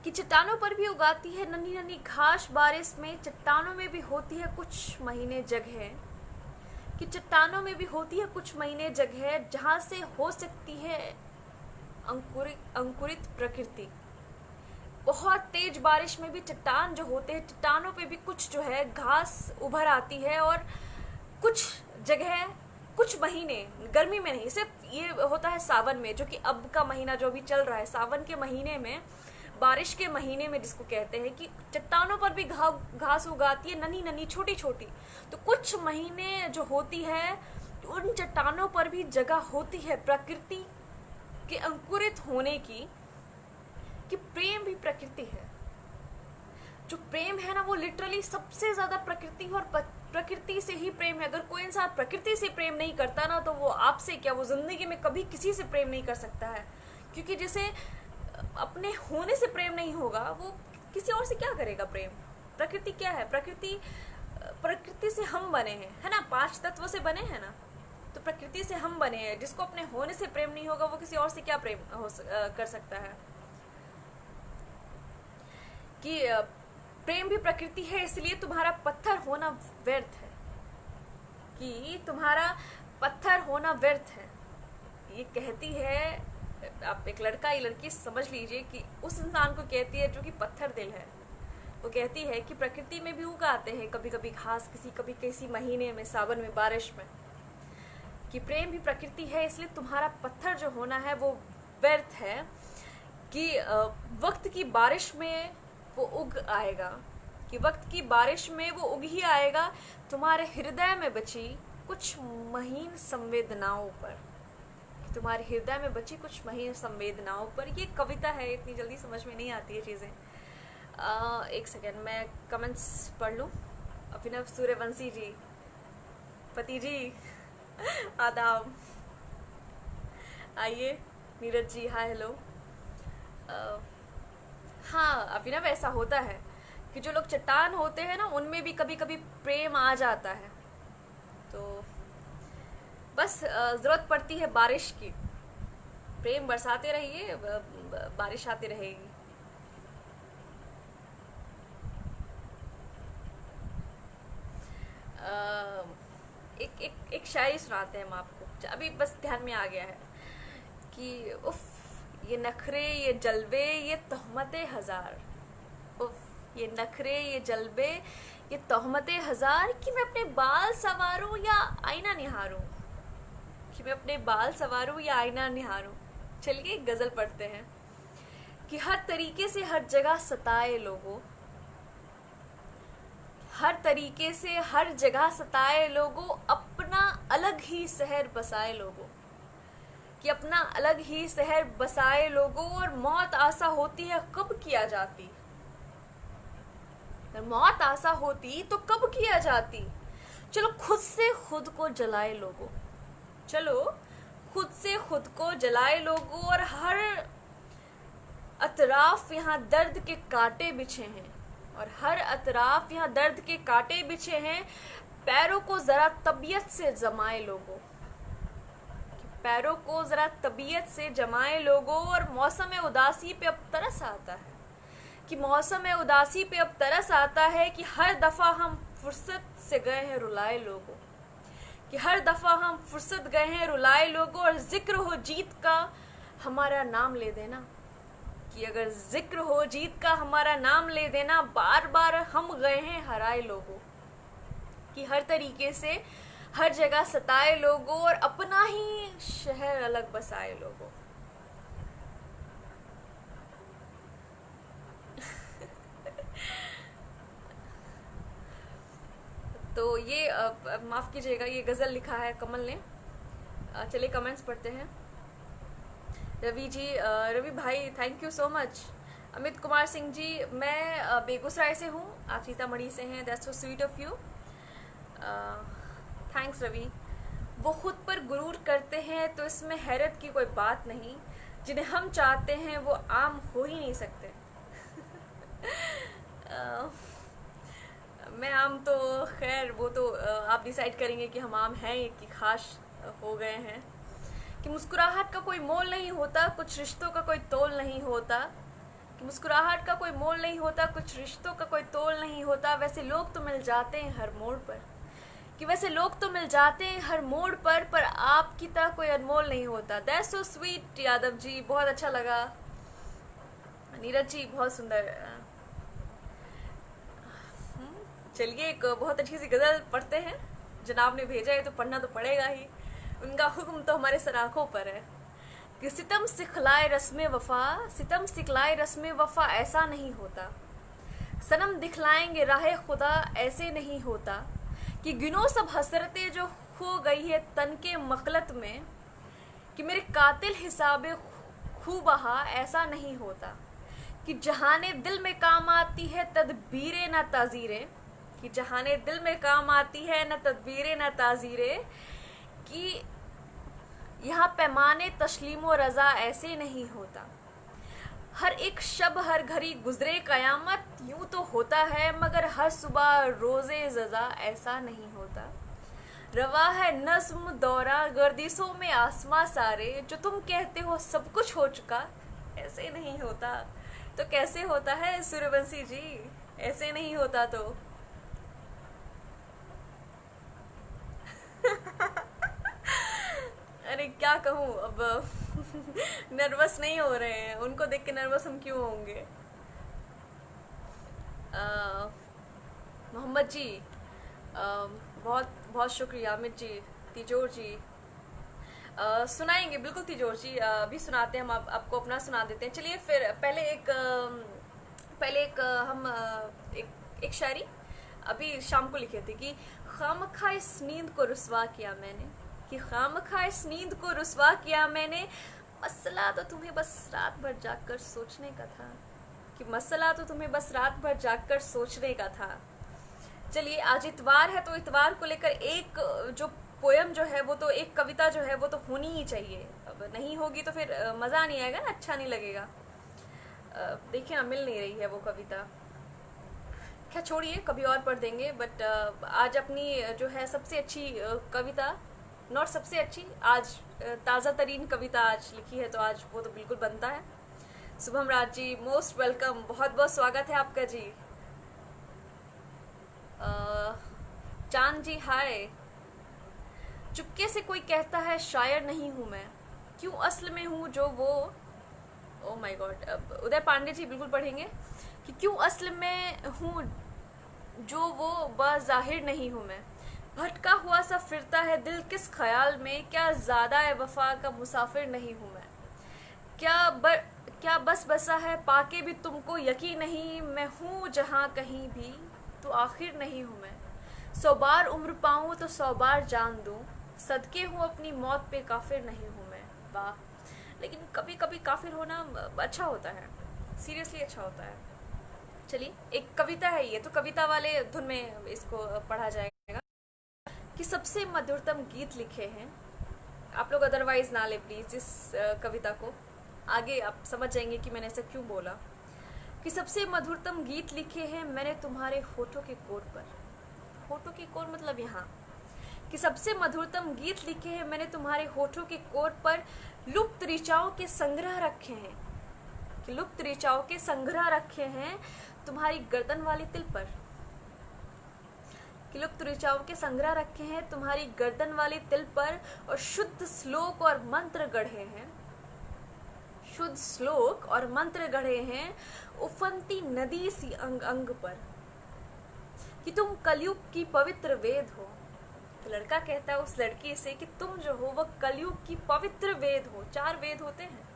कि चट्टानों पर भी उगाती है नन्ही नन्ही घास बारिश में, चट्टानों में भी होती है कुछ महीने जगह, कि चट्टानों में भी होती है कुछ महीने जगह, जहाँ से हो सकती है अंकुरित प्रकृति। बहुत तेज बारिश में भी चट्टान जो होते हैं, चट्टानों पे भी कुछ जो है घास उभर आती है, और कुछ जगह कुछ महीने, गर्मी में नहीं, सिर्फ ये होता है सावन में, जो कि अब का महीना जो भी चल रहा है, सावन के महीने में, बारिश के महीने में जिसको कहते हैं, कि चट्टानों पर भी घास उगाती है नन्ही नन्ही छोटी छोटी। तो कुछ महीने जो होती है, उन चट्टानों पर भी जगह होती है प्रकृति के अंकुरित होने की, कि प्रेम भी प्रकृति है। जो प्रेम है ना, वो लिटरली सबसे ज्यादा प्रकृति और प्रकृति से ही प्रेम है। अगर कोई इंसान प्रकृति से प्रेम नहीं करता ना, तो वो आपसे क्या, वो जिंदगी में कभी किसी से प्रेम नहीं कर सकता है। क्योंकि जिसे अपने होने से प्रेम नहीं होगा, वो किसी और से क्या करेगा प्रेम। प्रकृति क्या है, प्रकृति से हम बने हैं, है ना, 5 तत्वों से बने हैं ना, तो प्रकृति से हम बने हैं। जिसको अपने होने से प्रेम नहीं होगा, वो किसी और से क्या प्रेम कर सकता है। कि प्रेम भी प्रकृति है, इसलिए तुम्हारा पत्थर होना व्यर्थ है, कि तुम्हारा पत्थर होना व्यर्थ है। ये कहती है, आप एक लड़का या लड़की समझ लीजिए, कि उस इंसान को कहती है जो कि पत्थर दिल है। वो कहती है कि प्रकृति में भी उगाते हैं कभी कभी घास, कभी किसी महीने में, सावन में, बारिश में, कि प्रेम भी प्रकृति है, इसलिए तुम्हारा पत्थर जो होना है वो व्यर्थ है। कि वक्त की बारिश में वो उग आएगा, कि वक्त की बारिश में वो उग ही आएगा, तुम्हारे हृदय में बची कुछ महीन संवेदनाओं पर, तुम्हारे हृदय में बची कुछ महीन संवेदनाओं पर। ये कविता है, इतनी जल्दी समझ में नहीं आती है चीज़ें। एक सेकेंड, मैं कमेंट्स पढ़ लूँ। अभिनव सूर्यवंशी जी, पति जी आदाब, आइए। Neeraj ji, hi hello. हाँ, अभिनव, ऐसा होता है कि जो लोग चट्टान होते हैं ना, उनमें भी कभी कभी प्रेम आ जाता है। तो बस ज़रूरत पड़ती है बारिश की, प्रेम बरसाते रहिए, बारिश आती रहेगी। एक शायरी सुनाते हैं हम आपको, अभी बस ध्यान में आ गया है। कि उफ, ये नखरे, ये जलवे, ये तोहमतें हजार, उफ, ये नखरे, ये जलवे, ये तोहमतें हजार, कि मैं अपने बाल संवारूं या आईना निहारूं, कि मैं अपने बाल संवारूं या आईना निहारूं। चलिए गजल पढ़ते हैं। कि हर तरीके से हर जगह सताए लोगों, हर तरीके से हर जगह सताए लोगों, अपना अलग ही शहर बसाए लोगों, कि अपना अलग ही शहर बसाए लोगों। और मौत आसा होती है कब किया जाती, मौत आसा होती तो कब किया जाती। चलो खुद से खुद को जलाए लोगों, चलो खुद से खुद को जलाए लोगों, और हर अतराफ यहाँ दर्द के कांटे बिछे हैं, और हर अतराफ यहाँ दर्द के कांटे बिछे हैं। पैरों को जरा तबीयत से जमाए लोगों, पैरों को जरा तबीयत से जमाए लोगों। और मौसम उदासी पे अब तरस आता है, कि मौसम उदासी पे अब तरस आता है, कि हर दफा हम फुर्सत से गए हैं रुलाए लोगों, कि हर दफा हम फुर्सत गए हैं रुलाए लोगों। और जिक्र हो जीत का हमारा नाम ले देना, कि अगर जिक्र हो जीत का हमारा नाम ले देना। बार बार हम गए हैं हराए लोगों, कि हर तरीके से हर जगह सताए लोगों, और अपना ही शहर अलग बसाए लोगों। तो ये माफ़ कीजिएगा, ये गज़ल लिखा है कमल ने। चलिए कमेंट्स पढ़ते हैं। रवि जी, रवि भाई thank you so much. Amit Kumar Singh ji, मैं बेगूसराय से हूँ, आप सीतामढ़ी से हैं, that's so sweet of you. Thanks Ravi. वो खुद पर गुरूर करते हैं तो इसमें हैरत की कोई बात नहीं, जिन्हें हम चाहते हैं वो आम हो ही नहीं सकते। मैं आम तो खैर वो तो आप डिसाइड करेंगे कि हम आम हैं कि खास हो गए हैं। कि मुस्कुराहट का कोई मोल नहीं होता, कुछ रिश्तों का कोई तोल नहीं होता, कि मुस्कुराहट का कोई मोल नहीं होता, कुछ रिश्तों का कोई तोल नहीं होता। वैसे लोग तो मिल जाते हैं हर मोड़ पर, कि वैसे लोग तो मिल जाते हैं हर मोड़ पर आपकी तरह कोई अनमोल नहीं होता। That's so sweet Yadav ji, बहुत अच्छा लगा। नीरज जी बहुत सुंदर। चलिए एक बहुत अच्छी सी गज़ल पढ़ते हैं, जनाब ने भेजा है तो पढ़ना तो पड़ेगा ही, उनका हुक्म तो हमारे सराखों पर है। कि सितम सिखलाए रस्म वफा, सितम सिखलाए रस्म वफा ऐसा नहीं होता, सनम दिखलाएंगे राह खुदा ऐसे नहीं होता। कि गिनो सब हसरतें जो खो गई है तन के मखलत में, कि मेरे कातिल हिसाबे खूबहा ऐसा नहीं होता। कि जहाने दिल में काम आती है तदबीरें ना ताज़ीरें, कि जहाने दिल में काम आती है न तदबीरें न ताज़ीरें। कि यहाँ पैमाने तस्लीम व रज़ा ऐसे नहीं होता, हर एक शब हर घड़ी गुजरे क़यामत यूँ तो होता है, मगर हर सुबह रोज़े ज़ज़ा ऐसा नहीं होता। रवा है नज़्म दौरा गर्दिशों में आसमां सारे, जो तुम कहते हो सब कुछ हो चुका ऐसे नहीं होता। तो कैसे होता है सूर्यवंशी जी, ऐसे नहीं होता तो। अरे क्या कहूँ अब, नर्वस नहीं हो रहे हैं, उनको देख के नर्वस हम क्यों होंगे। मोहम्मद जी बहुत बहुत शुक्रिया। अमित जी, तिजोर जी सुनाएंगे बिल्कुल। तिजोर जी अभी सुनाते हैं हम, आपको अपना सुना देते हैं। चलिए फिर पहले एक हम एक शायरी अभी शाम को लिखे थे कि खामखा इस नींद को रुसवा किया मैंने, कि खामखा इस नींद को रुसवा किया मैंने, मसला तो तुम्हें बस रात भर जागकर सोचने का था, कि मसला तो तुम्हें बस रात भर जागकर सोचने का था। चलिए आज इतवार है, तो इतवार को लेकर एक जो पोयम जो है वो तो, एक कविता जो है वो तो होनी ही चाहिए। अब नहीं होगी तो फिर मज़ा नहीं आएगा ना, अच्छा नहीं लगेगा। देखिए ना मिल नहीं रही है वो कविता, क्या छोड़िए कभी और पढ़ देंगे। बट आज अपनी जो है सबसे अच्छी कविता, नॉट सबसे अच्छी, आज ताज़ा तरीन कविता आज लिखी है, तो आज वो तो बिल्कुल बनता है। शुभम राज जी मोस्ट वेलकम, बहुत बहुत स्वागत है आपका जी। चांद जी हाय। चुपके से कोई कहता है शायर नहीं हूँ मैं, क्यों असल में हूँ जो वो। Oh my God. अब उदय पांडे जी बिल्कुल पढ़ेंगे कि क्यों असल में हूँ जो वो, बाज़ाहिर नहीं हूँ मैं। भटका हुआ सा फिरता है दिल किस ख्याल में, क्या ज़्यादा वफा का मुसाफिर नहीं हूँ मैं। क्या बस बसा है पाके भी तुमको यकीन नहीं, मैं हूँ जहाँ कहीं भी तो आखिर नहीं हूँ मैं। 100 बार उम्र पाऊँ तो 100 बार जान दूँ, सदके हूँ अपनी मौत पे काफिर नहीं हूँ मैं। वाह, लेकिन कभी कभी काफिर होना अच्छा होता है, सीरियसली अच्छा होता है। चलिए एक कविता है, ये तो कविता वाले धुन में इसको पढ़ा जाएगा कि सबसे मधुरतम गीत लिखे हैं। आप लोग अदरवाइज ना ले प्लीज़ इस कविता को। आगे आप समझ जाएंगे कि मैंने ऐसा क्यों बोला। कि सबसे मधुरतम गीत लिखे हैं मैंने तुम्हारे होठों के कोर पर। होठों के कोर मतलब यहाँ कि सबसे मधुरतम गीत लिखे हैं मैंने तुम्हारे होठों के कोर पर, लुप्त ऋचाओं के संग्रह रखे हैं। कि लुप्त ऋचाओं के संग्रह रखे हैं तुम्हारी गर्दन वाले तिल पर। कि लुप्त ऋचाओं के संग्रह रखे हैं तुम्हारी गर्दन वाले तिल पर, और शुद्ध श्लोक और मंत्र गढ़े हैं। शुद्ध श्लोक और मंत्र गढ़े हैं उफनती नदी सी अंग अंग पर। कि तुम कलयुग की पवित्र वेद हो। तो लड़का कहता है उस लड़की से कि तुम जो हो वह कलयुग की पवित्र वेद हो। 4 वेद होते हैं,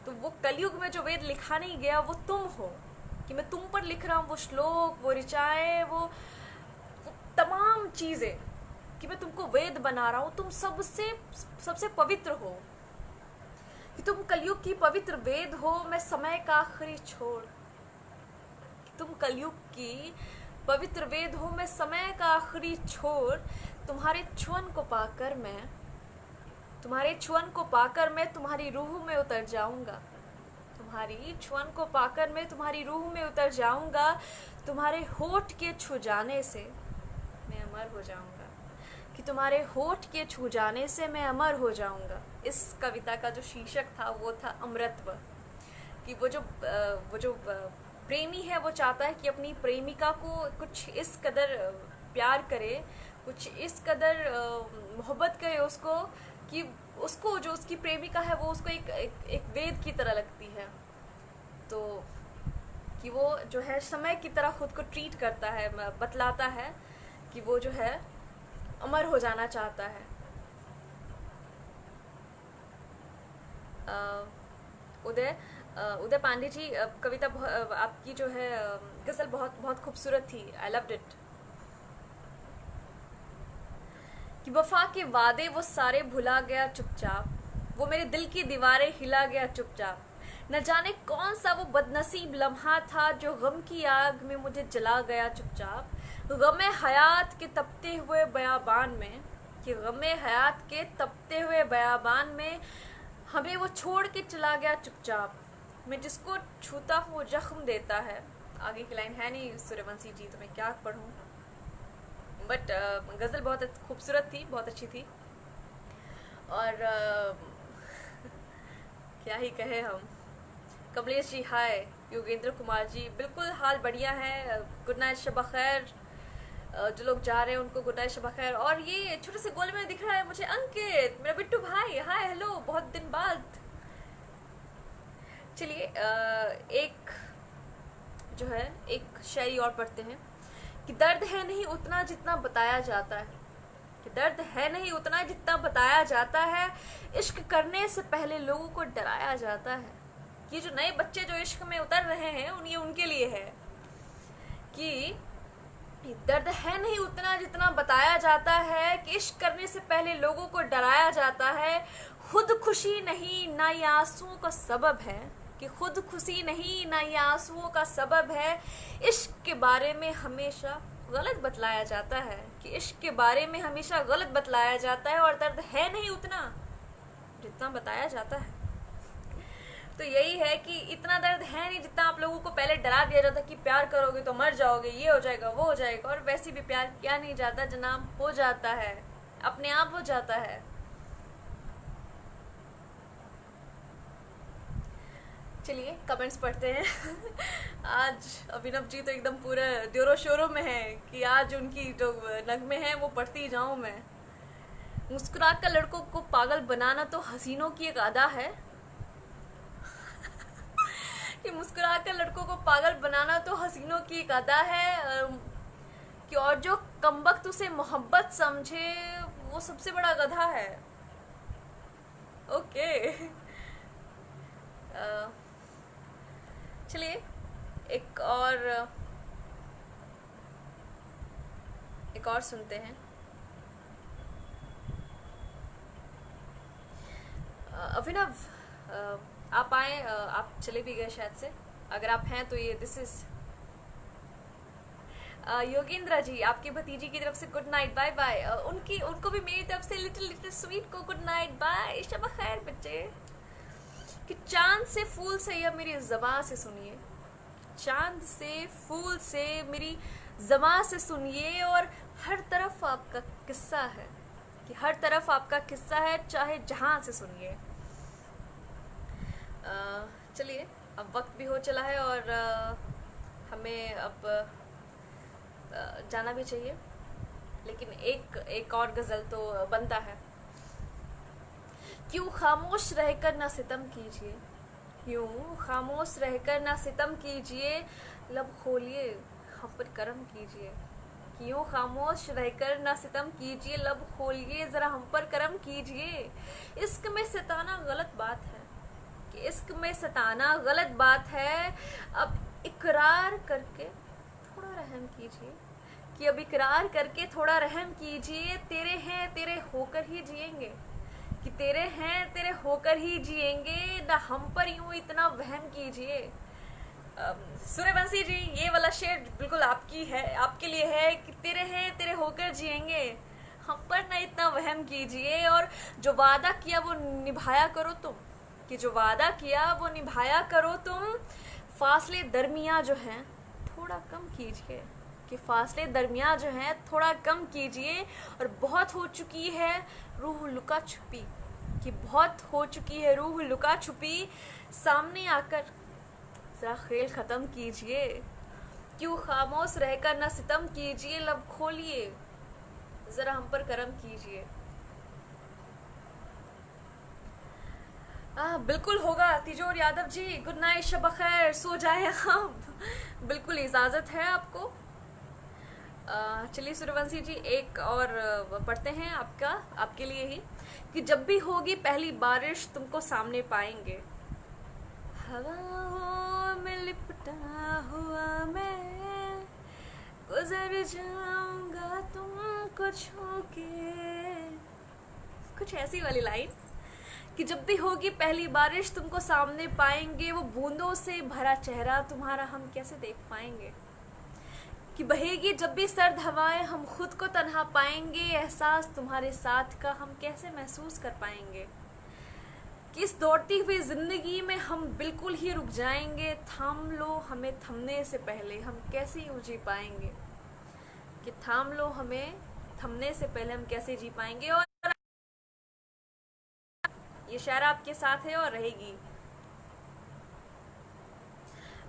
तो वो कलयुग में जो वेद लिखा नहीं गया वो तुम हो। कि मैं तुम पर लिख रहा हूँ वो श्लोक, वो ऋचाएं, वो तमाम चीजें, कि मैं तुमको वेद बना रहा हूँ। तुम सबसे पवित्र हो। कि तुम कलयुग की पवित्र वेद हो, मैं समय का आखिरी छोड़। तुम कलयुग की पवित्र वेद हो, मैं समय का आखिरी छोर। तुम्हारे छुअन को पाकर मैं तुम्हारी रूह में उतर जाऊंगा। तुम्हारी छुअन को पाकर मैं तुम्हारी रूह में उतर जाऊंगा। तुम्हारे होठ के छू जाने से मैं अमर हो जाऊंगा। कि तुम्हारे होठ के छू जाने से मैं अमर हो जाऊंगा। इस कविता का जो शीर्षक था वो था अमृतत्व। कि वो जो प्रेमी है वो चाहता है कि अपनी प्रेमिका को कुछ इस कदर प्यार करे, कुछ इस कदर मोहब्बत करे उसको, कि उसको जो उसकी प्रेमिका है वो उसको एक वेद की तरह लगती है। तो कि वो जो है समय की तरह खुद को ट्रीट करता है, बतलाता है कि वो जो है अमर हो जाना चाहता है। उदय पांडे जी, कविता आपकी जो है गज़ल बहुत बहुत खूबसूरत थी। I loved it. कि वफा के वादे वो सारे भुला गया चुपचाप, वो मेरे दिल की दीवारें हिला गया चुपचाप। न जाने कौन सा वो बदनसीब लम्हा था जो गम की आग में मुझे जला गया चुपचाप। गमे हयात के तपते हुए बयाबान में, कि गमे हयात के तपते हुए बयाबान में हमें वो छोड़ के चला गया चुपचाप। मैं जिसको छूता हूँ वो जख्म देता है। आगे की लाइन है नहीं सूर्यवंशी जी, तो मैं क्या पढ़ूँ, बट गज़ल बहुत खूबसूरत थी, बहुत अच्छी थी। और क्या ही कहे हम। कमलेश जी हाय, योगेंद्र कुमार जी बिल्कुल हाल बढ़िया है। गुड नाइट, शब खैर। जो लोग जा रहे हैं उनको गुड नाइट, शब खैर। और ये छोटे से गोले में दिख रहा है मुझे अंकित, मेरा बिट्टू भाई, हाय हेलो, बहुत दिन बाद। चलिए एक जो है एक शायरी और पढ़ते हैं। कि दर्द है नहीं उतना जितना बताया जाता है। कि दर्द है नहीं उतना जितना बताया जाता है, इश्क करने से पहले लोगों को डराया जाता है। ये जो नए बच्चे जो इश्क में उतर रहे हैं ये उनके लिए है। कि दर्द है नहीं उतना जितना बताया जाता है, कि इश्क करने से पहले लोगों को डराया जाता है। खुद खुशी नहीं ना ये आंसुओं का सबब है। कि खुद खुशी नहीं ना ये आंसुओं का सबब है। इश्क के बारे में हमेशा गलत बतलाया जाता है। कि इश्क के बारे में हमेशा गलत बतलाया जाता है, और दर्द है नहीं उतना जितना बताया जाता है। तो यही है कि इतना दर्द है नहीं जितना आप लोगों को पहले डरा दिया जाता कि प्यार करोगे तो मर जाओगे, ये हो जाएगा, वो हो जाएगा। और वैसे भी प्यार किया नहीं जाता जनाब, हो जाता है, अपने आप हो जाता है। चलिए कमेंट्स पढ़ते हैं। आज अभिनव जी तो एकदम पूरे जोरों शोरों में है कि आज उनकी जो नगमे हैं वो पढ़ती जाऊं मैं। मुस्कुरा कर लड़कों को पागल बनाना तो हसीनों की एक अदा है। कि मुस्कुरा कर लड़कों को पागल बनाना तो हसीनों की एक अदा है। कि और जो कमबख्त उसे मोहब्बत समझे वो सबसे बड़ा गधा है। ओके चलिए एक और सुनते हैं। अभिनव आप आए, आप चले भी गए शायद से। अगर आप हैं तो ये दिस इज योगेंद्र जी, आपकी भतीजी की तरफ से गुड नाइट, बाय बाय। उनको भी मेरी तरफ से लिटिल स्वीट को गुड नाइट, बाय, शब खैर बच्चे। कि चांद से फूल से या मेरी ज़बां से सुनिए, चांद से फूल से मेरी ज़बां से सुनिए, और हर तरफ आपका किस्सा है, कि हर तरफ आपका किस्सा है, चाहे जहाँ से सुनिए। चलिए, अब वक्त भी हो चला है और हमें अब जाना भी चाहिए, लेकिन एक और गज़ल तो बनता है। क्यों खामोश रहकर ना सितम कीजिए, क्यों खामोश रहकर ना सितम कीजिए, लब खोलिए हम पर करम कीजिए। क्यों खामोश रहकर ना सितम कीजिए, लब खोलिए ज़रा हम पर करम कीजिए। इश्क में सताना गलत बात है, कि इश्क में सताना गलत बात है, अब इकरार करके थोड़ा रहम कीजिए, कि अब इकरार करके थोड़ा रहम कीजिए। तेरे हैं तेरे होकर ही जिएंगे, कि तेरे हैं तेरे होकर ही जिएंगे, ना हम पर यूं इतना वहम कीजिए। सूर्यवंशी जी, ये वाला शेर बिल्कुल आपकी है, आपके लिए है, कि तेरे हैं तेरे होकर जिएंगे, हम पर ना इतना वहम कीजिए। और जो वादा किया वो निभाया करो तुम, कि जो वादा किया वो निभाया करो तुम। फासले दरमियाँ जो हैं थोड़ा कम कीजिए, कि फासले दरमियाँ जो हैं थोड़ा कम कीजिए। और बहुत हो चुकी है रूह लुका छुपी, कि बहुत हो चुकी है रूह लुका छुपी, सामने आकर ज़रा खेल ख़त्म कीजिए। क्यों खामोश रहकर ना सितम कीजिए, लब खोलिए ज़रा हम पर करम कीजिए। बिल्कुल होगा तिजोर यादव जी, गुड नाइट, शब खैर, सो जाए आप। बिल्कुल इजाज़त है आपको। चलिए सूर्यवंशी जी, एक और पढ़ते हैं आपके लिए ही, कि जब भी होगी पहली बारिश तुमको सामने पाएंगे, हवाओं में लिपटा हुआ मैं गुजर जाऊंगा तुमको छू के। कुछ ऐसी वाली लाइन, कि जब भी होगी पहली बारिश तुमको सामने पाएंगे, वो बूंदों से भरा चेहरा तुम्हारा हम कैसे देख पाएंगे। कि बहेगी जब भी सर्द हवाएं हम खुद को तन्हा पाएंगे, एहसास तुम्हारे साथ का हम कैसे महसूस कर पाएंगे। कि इस दौड़ती हुई जिंदगी में हम बिल्कुल ही रुक जाएंगे, थाम लो हमें थमने से पहले हम कैसे यूं जी पाएंगे। कि थाम लो हमें थमने से पहले हम कैसे जी पाएंगे। और ये शायरा आपके साथ है और रहेगी।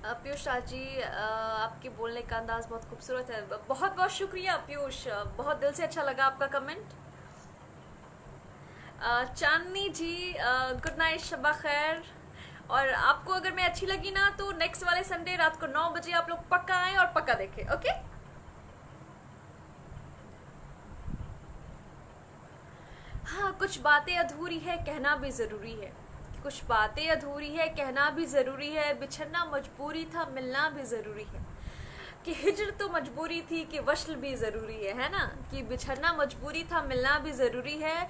पीयूष शाह जी, आपके बोलने का अंदाज बहुत खूबसूरत है, बहुत बहुत शुक्रिया पीयूष, बहुत दिल से अच्छा लगा आपका कमेंट। चांदनी जी, गुड नाइट, शबा खैर। और आपको अगर मैं अच्छी लगी ना तो नेक्स्ट वाले संडे रात को 9 बजे आप लोग पक्का आए और पक्का देखें, ओके। हाँ, कुछ बातें अधूरी है कहना भी ज़रूरी है, कुछ बातें अधूरी है कहना भी ज़रूरी है, बिछड़ना मजबूरी था मिलना भी ज़रूरी है। कि हिजर तो मजबूरी थी कि वश्ल भी ज़रूरी है ना। कि बिछड़ना मजबूरी था मिलना भी ज़रूरी है।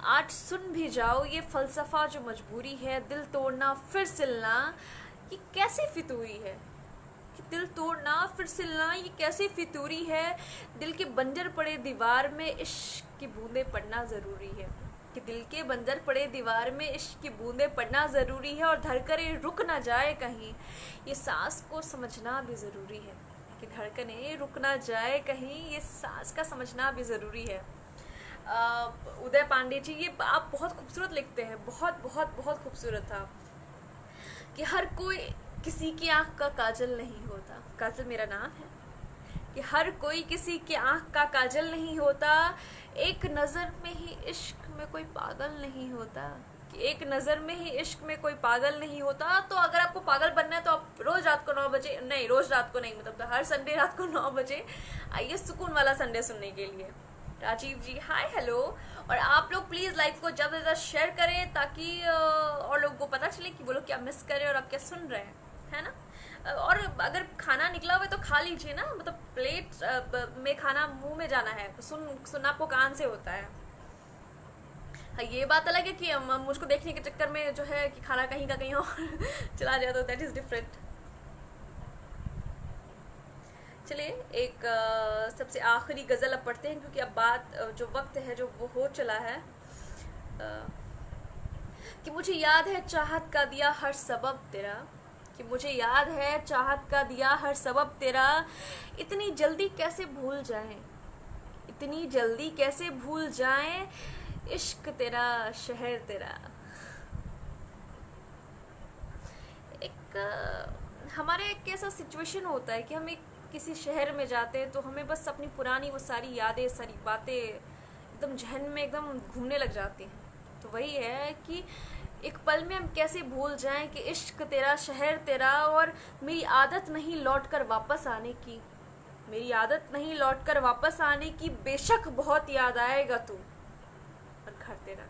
आज सुन भी जाओ ये फ़लसफ़ा जो मजबूरी है, दिल तोड़ना फिर सिलना ये कैसी फितूरी है। कि दिल तोड़ना फिर सिलना ये कैसी फितूरी है, दिल के बंजर पड़े दीवार में इश्क की बूंदें पड़ना ज़रूरी है। कि दिल के बंजर पड़े दीवार में इश्क की बूंदें पड़ना ज़रूरी है। और धड़कनें रुक ना जाए कहीं ये सांस को समझना भी ज़रूरी है। कि धड़कनें रुक ना जाए कहीं ये सांस का समझना भी ज़रूरी है। उदय पांडे जी, ये आप बहुत खूबसूरत लिखते हैं, बहुत बहुत बहुत खूबसूरत था। कि हर कोई किसी की आँख का काजल नहीं होता, काजल मेरा नाम है। कि हर कोई किसी की आँख का काजल नहीं होता, एक नज़र में ही इश्क में कोई पागल नहीं होता। कि एक नज़र में ही इश्क में कोई पागल नहीं होता। तो अगर आपको पागल बनना है तो आप रोज़ रात को 9 बजे, नहीं रोज़ रात को नहीं, मतलब तो हर संडे रात को 9 बजे आइए सुकून वाला संडे सुनने के लिए। राजीव जी, हाय हेलो। और आप लोग प्लीज़ लाइव को ज़्यादा से ज़्यादा शेयर करें ताकि और लोगों को पता चले कि वो लोग क्या मिस करें और आप क्या सुन रहे हैं, है ना। और अगर खाना निकला हुआ है तो खा लीजिए ना, मतलब प्लेट में खाना मुंह में जाना है, सुनना आपको कान से होता है। हाँ, ये बात अलग है कि मुझको देखने के चक्कर में जो है कि खाना कहीं का कहीं और चला जाए तो दैट इज़ डिफरेंट। चलिए एक सबसे आखिरी गज़ल अब पढ़ते हैं, क्योंकि अब बात जो वक्त है जो वो हो चला है। कि मुझे याद है चाहत का दिया हर सबब तेरा, कि मुझे याद है चाहत का दिया हर सबब तेरा, इतनी जल्दी कैसे भूल जाएं, इतनी जल्दी कैसे भूल जाएं, इश्क तेरा शहर तेरा। एक हमारे एक ऐसा सिचुएशन होता है कि हम एक किसी शहर में जाते हैं तो हमें बस अपनी पुरानी वो सारी यादें, सारी बातें एकदम जहन में एकदम घूमने लग जाती हैं। तो वही है कि एक पल में हम कैसे भूल जाएं कि इश्क तेरा शहर तेरा, और मेरी आदत नहीं लौट कर वापस आने की, मेरी आदत नहीं लौट कर वापस आने की, बेशक बहुत याद आएगा तू और घर तेरा।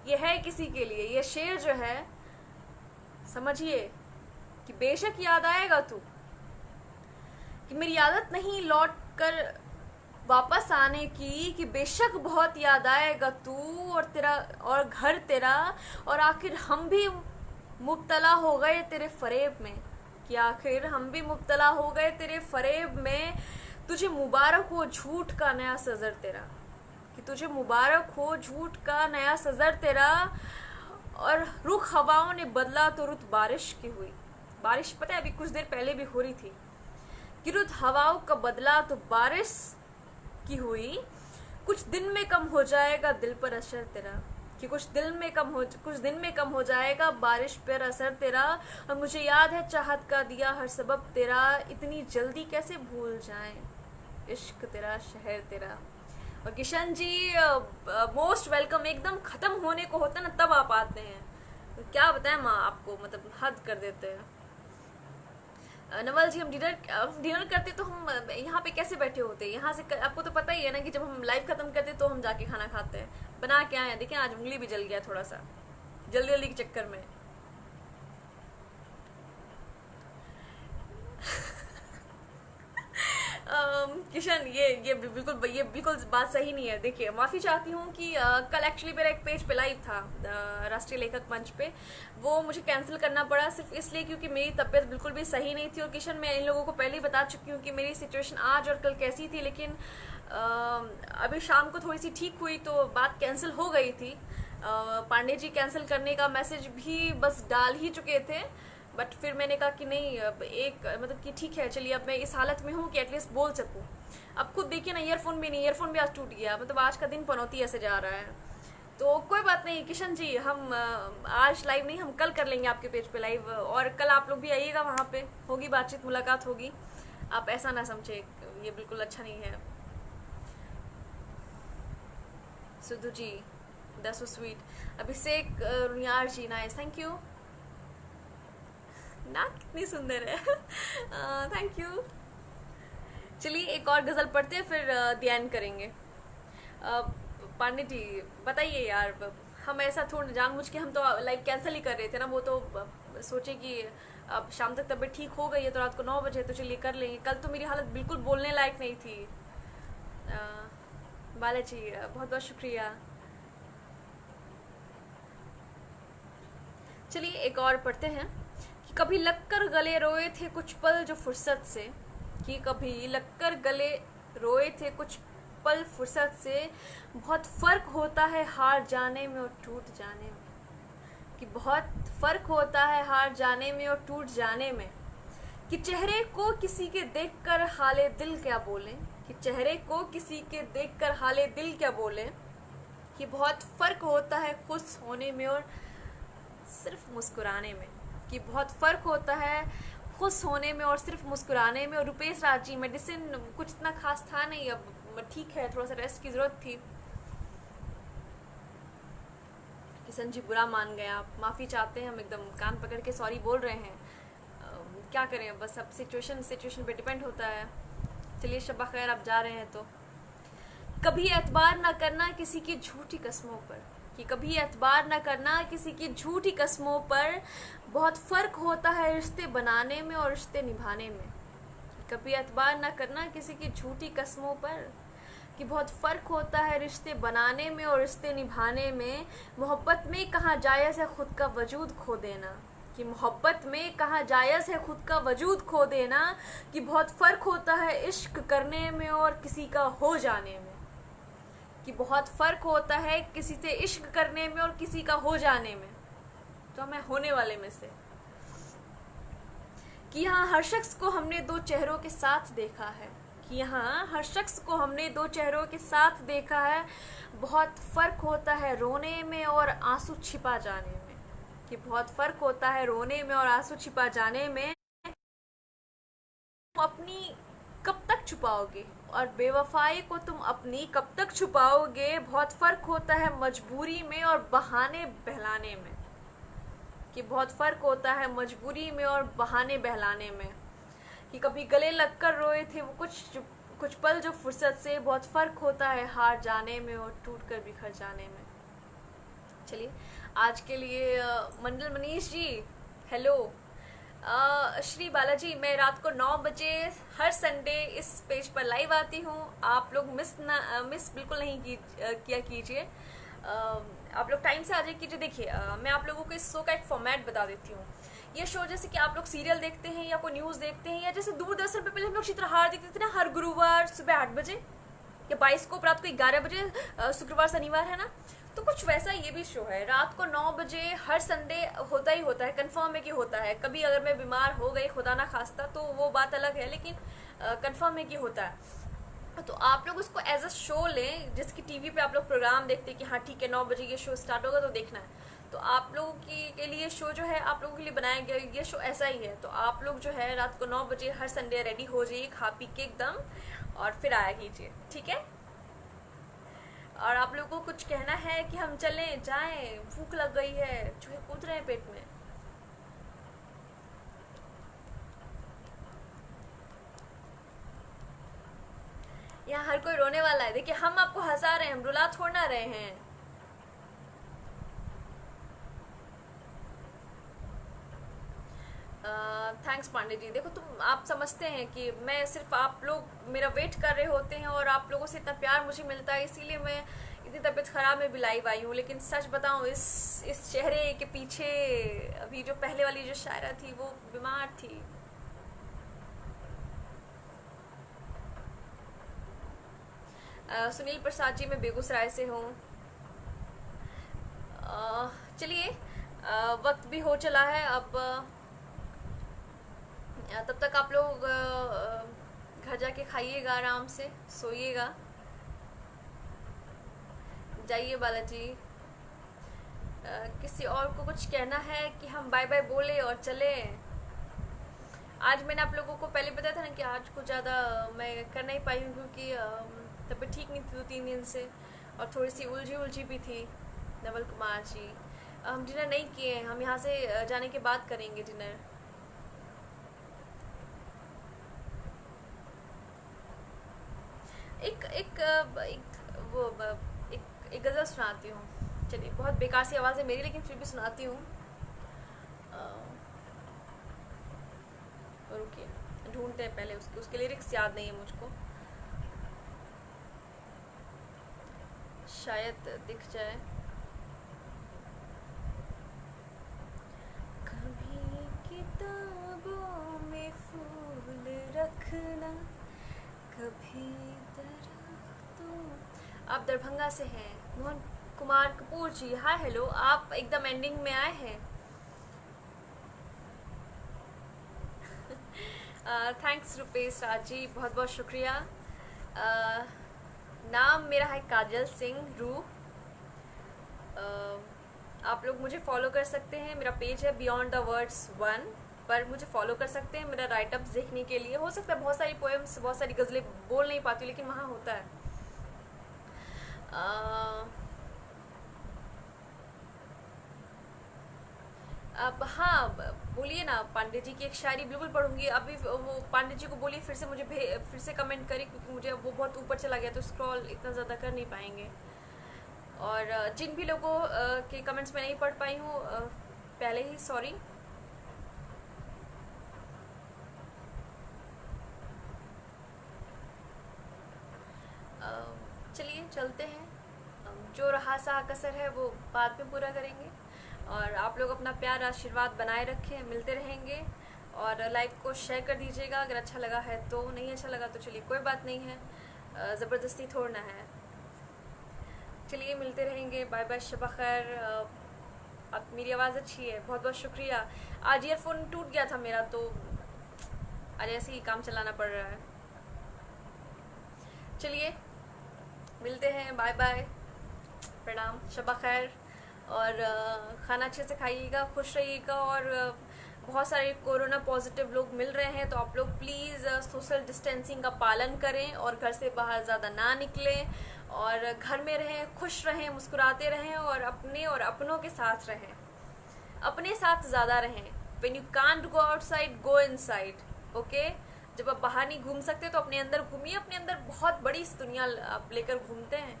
ये है किसी के लिए, ये शेर जो है समझिए कि बेशक याद आएगा तू, कि मेरी आदत नहीं लौट कर वापस आने की, कि बेशक बहुत याद आएगा तू और तेरा और घर तेरा, और आखिर हम भी मुब्तला हो गए तेरे फरेब में, कि आखिर हम भी मुब्तला हो गए तेरे फरेब में, तुझे मुबारक हो झूठ का नया सज़र तेरा, कि तुझे मुबारक हो झूठ का नया सज़र तेरा, और रुख हवाओं ने बदला तो रुत बारिश की हुई। बारिश पता है अभी कुछ देर पहले भी हो रही थी, कि रुत हवाओं का बदला तो बारिश की हुई, कुछ दिन में कम हो जाएगा दिल पर असर तेरा, कि कुछ दिन में कम हो जाएगा बारिश पर असर तेरा, और मुझे याद है चाहत का दिया हर सबब तेरा, इतनी जल्दी कैसे भूल जाएं, इश्क तेरा शहर तेरा। और किशन जी मोस्ट वेलकम, एकदम ख़त्म होने को होता है ना तब आप आते हैं, तो क्या बताएं माँ आपको, मतलब हद कर देते हैं। नवल जी हम डिनर करते तो हम यहाँ पे कैसे बैठे होते हैं, यहाँ से आपको तो पता ही है ना कि जब हम लाइव ख़त्म करते तो हम जाके खाना खाते हैं, बना के आए हैं। देखिए आज उंगली भी जल गया थोड़ा सा जल्दी जल्दी के चक्कर में। किशन ये बिल्कुल बात सही नहीं है। देखिए माफ़ी चाहती हूँ कि कल एक्चुअली मेरा एक पेज पे लाइव था राष्ट्रीय लेखक मंच पे, वो मुझे कैंसिल करना पड़ा सिर्फ इसलिए क्योंकि मेरी तबीयत बिल्कुल भी सही नहीं थी। और किशन मैं इन लोगों को पहले ही बता चुकी हूँ कि मेरी सिचुएशन आज और कल कैसी थी, लेकिन अभी शाम को थोड़ी सी ठीक हुई तो बात कैंसिल हो गई थी। पांडे जी कैंसिल करने का मैसेज भी बस डाल ही चुके थे, बट फिर मैंने कहा कि नहीं अब एक मतलब कि ठीक है चलिए अब मैं इस हालत में हूँ कि एटलीस्ट बोल सकूँ। अब खुद देखिए ना ईयरफोन भी नहीं, ईयरफोन भी आज टूट गया, मतलब आज का दिन पनौती ऐसे जा रहा है। तो कोई बात नहीं किशन जी, हम आज लाइव नहीं हम कल कर लेंगे आपके पेज पे लाइव, और कल आप लोग भी आइएगा, वहाँ पे होगी बातचीत मुलाकात होगी। आप ऐसा ना समझे, ये बिल्कुल अच्छा नहीं है। Sidhu ji that's so sweet. Abhishek Runiyar ji nice, thank you. नाक कितनी सुंदर है थैंक यू। चलिए एक और गज़ल पढ़ते हैं फिर ध्यान करेंगे। पांडे जी बताइए यार, हम ऐसा थोड़ा जानबूझ के हम तो लाइव कैंसिल ही कर रहे थे ना, वो तो सोचे कि अब शाम तक तबीयत ठीक हो गई है तो रात को 9 बजे तो चलिए कर लेंगे। कल तो मेरी हालत बिल्कुल बोलने लायक नहीं थी। बालाजी बहुत बहुत शुक्रिया। चलिए एक और पढ़ते हैं कि कभी लगकर गले रोए थे कुछ पल जो फुर्सत से, कि कभी लगकर गले रोए थे कुछ पल फुर्सत से, बहुत फ़र्क होता है हार जाने में और टूट जाने में, कि बहुत फ़र्क होता है हार जाने में और टूट जाने में, कि चेहरे को किसी के देखकर हाले दिल क्या बोलें, कि चेहरे को किसी के देखकर हाले दिल क्या बोलें, कि बहुत फ़र्क होता है खुश होने में और सिर्फ मुस्कुराने में, कि बहुत फ़र्क होता है खुश होने में और सिर्फ मुस्कुराने में। और रुपेश राज जी मेडिसिन कुछ इतना खास था नहीं, अब ठीक है, थोड़ा सा रेस्ट की ज़रूरत थी। किशन जी बुरा मान गए आप, माफ़ी चाहते हैं, हम एकदम कान पकड़ के सॉरी बोल रहे हैं। क्या करें, बस अब सिचुएशन पे डिपेंड होता है। चलिए शब्बा खैर, आप जा रहे हैं तो कभी एतबार ना करना किसी की झूठी कस्मों पर, कि कभी एतबार ना करना किसी की झूठी कस्मों पर, बहुत फ़र्क होता है रिश्ते बनाने में और रिश्ते निभाने में, कभी एतबार ना करना किसी की झूठी कस्मों पर, कि बहुत फ़र्क होता है रिश्ते बनाने में और रिश्ते निभाने में। मोहब्बत में कहाँ जायज़ है ख़ुद का वजूद खो देना, कि मोहब्बत में कहाँ जायज़ है ख़ुद का वजूद खो देना, कि बहुत फ़र्क होता है इश्क करने में और किसी का हो जाने में, कि बहुत फ़र्क होता है किसी से इश्क करने में और किसी का हो जाने में। तो मैं होने वाले में से। कि यहाँ हर शख्स को हमने दो चेहरों के साथ देखा है, कि यहाँ हर शख्स को हमने दो चेहरों के साथ देखा है, बहुत फ़र्क होता है रोने में और आंसू छिपा जाने में। कि बहुत फ़र्क होता है रोने में और आंसू छिपा जाने में। तुम अपनी कब तक छुपाओगे, और बेवफाई को तुम अपनी कब तक छुपाओगे। बहुत फ़र्क होता है मजबूरी में और बहाने बहलाने में। कि बहुत फ़र्क होता है मजबूरी में और बहाने बहलाने में। कि कभी गले लग कर रोए थे वो कुछ पल जो फुर्सत से। बहुत फ़र्क होता है हार जाने में और टूट कर बिखर जाने में। चलिए आज के लिए मंडल मनीष जी हेलो। श्री बालाजी, मैं रात को 9 बजे हर संडे इस पेज पर लाइव आती हूँ। आप लोग मिस बिल्कुल नहीं किया कीजिए। आप लोग टाइम से आ जाए कीजिए। देखिए मैं आप लोगों को इस शो का एक फॉर्मेट बता देती हूँ। ये शो जैसे कि आप लोग सीरियल देखते हैं या कोई न्यूज़ देखते हैं, या जैसे दूरदर्शन पे पहले हम लोग चित्रहार देखते थे ना, हर गुरुवार सुबह 8 बजे, या 22 को रात को 11 बजे, शुक्रवार शनिवार है ना। तो कुछ वैसा ये भी शो है, रात को 9 बजे हर संडे होता ही होता है। कंफर्म है कि होता है। कभी अगर मैं बीमार हो गई खुदा ना खास्ता तो वो बात अलग है, लेकिन कंफर्म है कि होता है। तो आप लोग उसको एज अ शो लें, जिसकी टीवी पे आप लोग प्रोग्राम देखते हैं कि हाँ ठीक है 9 बजे ये शो स्टार्ट होगा तो देखना है। तो आप लोगों के लिए शो जो है आप लोगों के लिए बनाया गया ये शो ऐसा ही है। तो आप लोग जो है रात को 9 बजे हर संडे रेडी हो जाइए, खा पी के एकदम, और फिर आया कीजिए, ठीक है। और आप लोगों को कुछ कहना है कि हम चलें जाएं, भूख लग गई है, चूहे कूद रहे हैं पेट में। यहाँ हर कोई रोने वाला है। देखिए हम आपको हंसा रहे हैं, हम रुला थोड़ ना रहे हैं। थैंक्स पांडे जी। देखो तुम आप समझते हैं कि मैं सिर्फ आप लोग मेरा वेट कर रहे होते हैं और आप लोगों से इतना प्यार मुझे मिलता है, इसीलिए मैं इतनी तबीयत ख़राब में भी लाइव आई हूँ। लेकिन सच बताऊँ इस चेहरे के पीछे अभी जो पहले वाली जो शायरा थी वो बीमार थी। सुनील प्रसाद जी, मैं बेगूसराय से हूँ। चलिए वक्त भी हो चला है अब। तब तक आप लोग घर जाके खाइएगा, आराम से सोइएगा। जाइए बालाजी। किसी और को कुछ कहना है कि हम बाय बाय बोले और चले। आज मैंने आप लोगों को पहले बताया था ना कि आज कुछ ज़्यादा मैं कर नहीं पाई हूँ, क्योंकि तबीयत ठीक नहीं थी 2-3 दिन से, और थोड़ी सी उलझी भी थी। नवल कुमार जी, हम डिनर नहीं किए हैं, हम यहाँ से जाने के बाद करेंगे डिनर। एक एक एक वो एक गज़ल सुनाती हूँ। चलिए बहुत बेकार सी आवाज़ है मेरी, लेकिन फिर भी सुनाती हूँ। रुकिए ढूंढते हैं पहले उसके लिरिक्स याद नहीं है मुझको, शायद दिख जाए। कभी किताबों में फूल रखना, कभी दरख्तों। आप दरभंगा से हैं मोहन कुमार कपूर जी, हाय हेलो। आप एकदम एंडिंग में आए हैं। थैंक्स रुपेश राज जी, बहुत बहुत शुक्रिया। नाम मेरा है काजल सिंह रू। आप लोग मुझे फॉलो कर सकते हैं, मेरा पेज है बियॉन्ड द वर्ड्स 1 पर मुझे फॉलो कर सकते हैं मेरा राइटअप्स देखने के लिए। हो सकता है बहुत सारी पोएम्स, बहुत सारी गज़लें बोल नहीं पाती, लेकिन वहाँ होता है। अब हाँ बोलिए ना, पांडे जी की एक शायरी बिल्कुल पढ़ूंगी। अभी वो पांडे जी को बोलिए फिर से मुझे फिर से कमेंट करें, क्योंकि मुझे वो बहुत ऊपर चला गया तो स्क्रॉल इतना ज़्यादा कर नहीं पाएंगे। और जिन भी लोगों के कमेंट्स में नहीं पढ़ पाई हूँ पहले ही सॉरी। चलिए चलते हैं, जो रहा सा कसर है वो बाद में पूरा करेंगे। और आप लोग अपना प्यार आशीर्वाद बनाए रखें, मिलते रहेंगे। और लाइव को शेयर कर दीजिएगा अगर अच्छा लगा है तो। नहीं अच्छा लगा तो चलिए कोई बात नहीं है, ज़बरदस्ती थोड़ना है। चलिए मिलते रहेंगे, बाय बाय, शब खैर। अब मेरी आवाज़ अच्छी है, बहुत बहुत शुक्रिया। आज ईयरफोन टूट गया था मेरा, तो आज ऐसे ही काम चलाना पड़ रहा है। चलिए मिलते हैं, बाय बाय, प्रणाम, शबा खैर। और खाना अच्छे से खाइएगा, खुश रहिएगा। और बहुत सारे कोरोना पॉजिटिव लोग मिल रहे हैं, तो आप लोग प्लीज़ सोशल डिस्टेंसिंग का पालन करें और घर से बाहर ज़्यादा ना निकलें और घर में रहें, खुश रहें, मुस्कुराते रहें और अपने और अपनों के साथ रहें, अपने साथ ज़्यादा रहें। When you can't go outside, go inside, okay. जब आप बाहर नहीं घूम सकते तो अपने अंदर घूमिए, अपने अंदर बहुत बड़ी दुनिया आप लेकर घूमते हैं।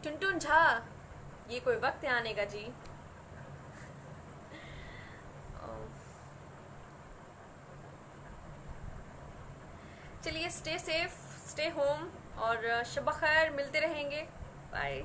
टुनटुन झा, ये कोई वक्त है आने का जी। चलिए, स्टे सेफ, स्टे होम और शब खैर, मिलते रहेंगे, बाय।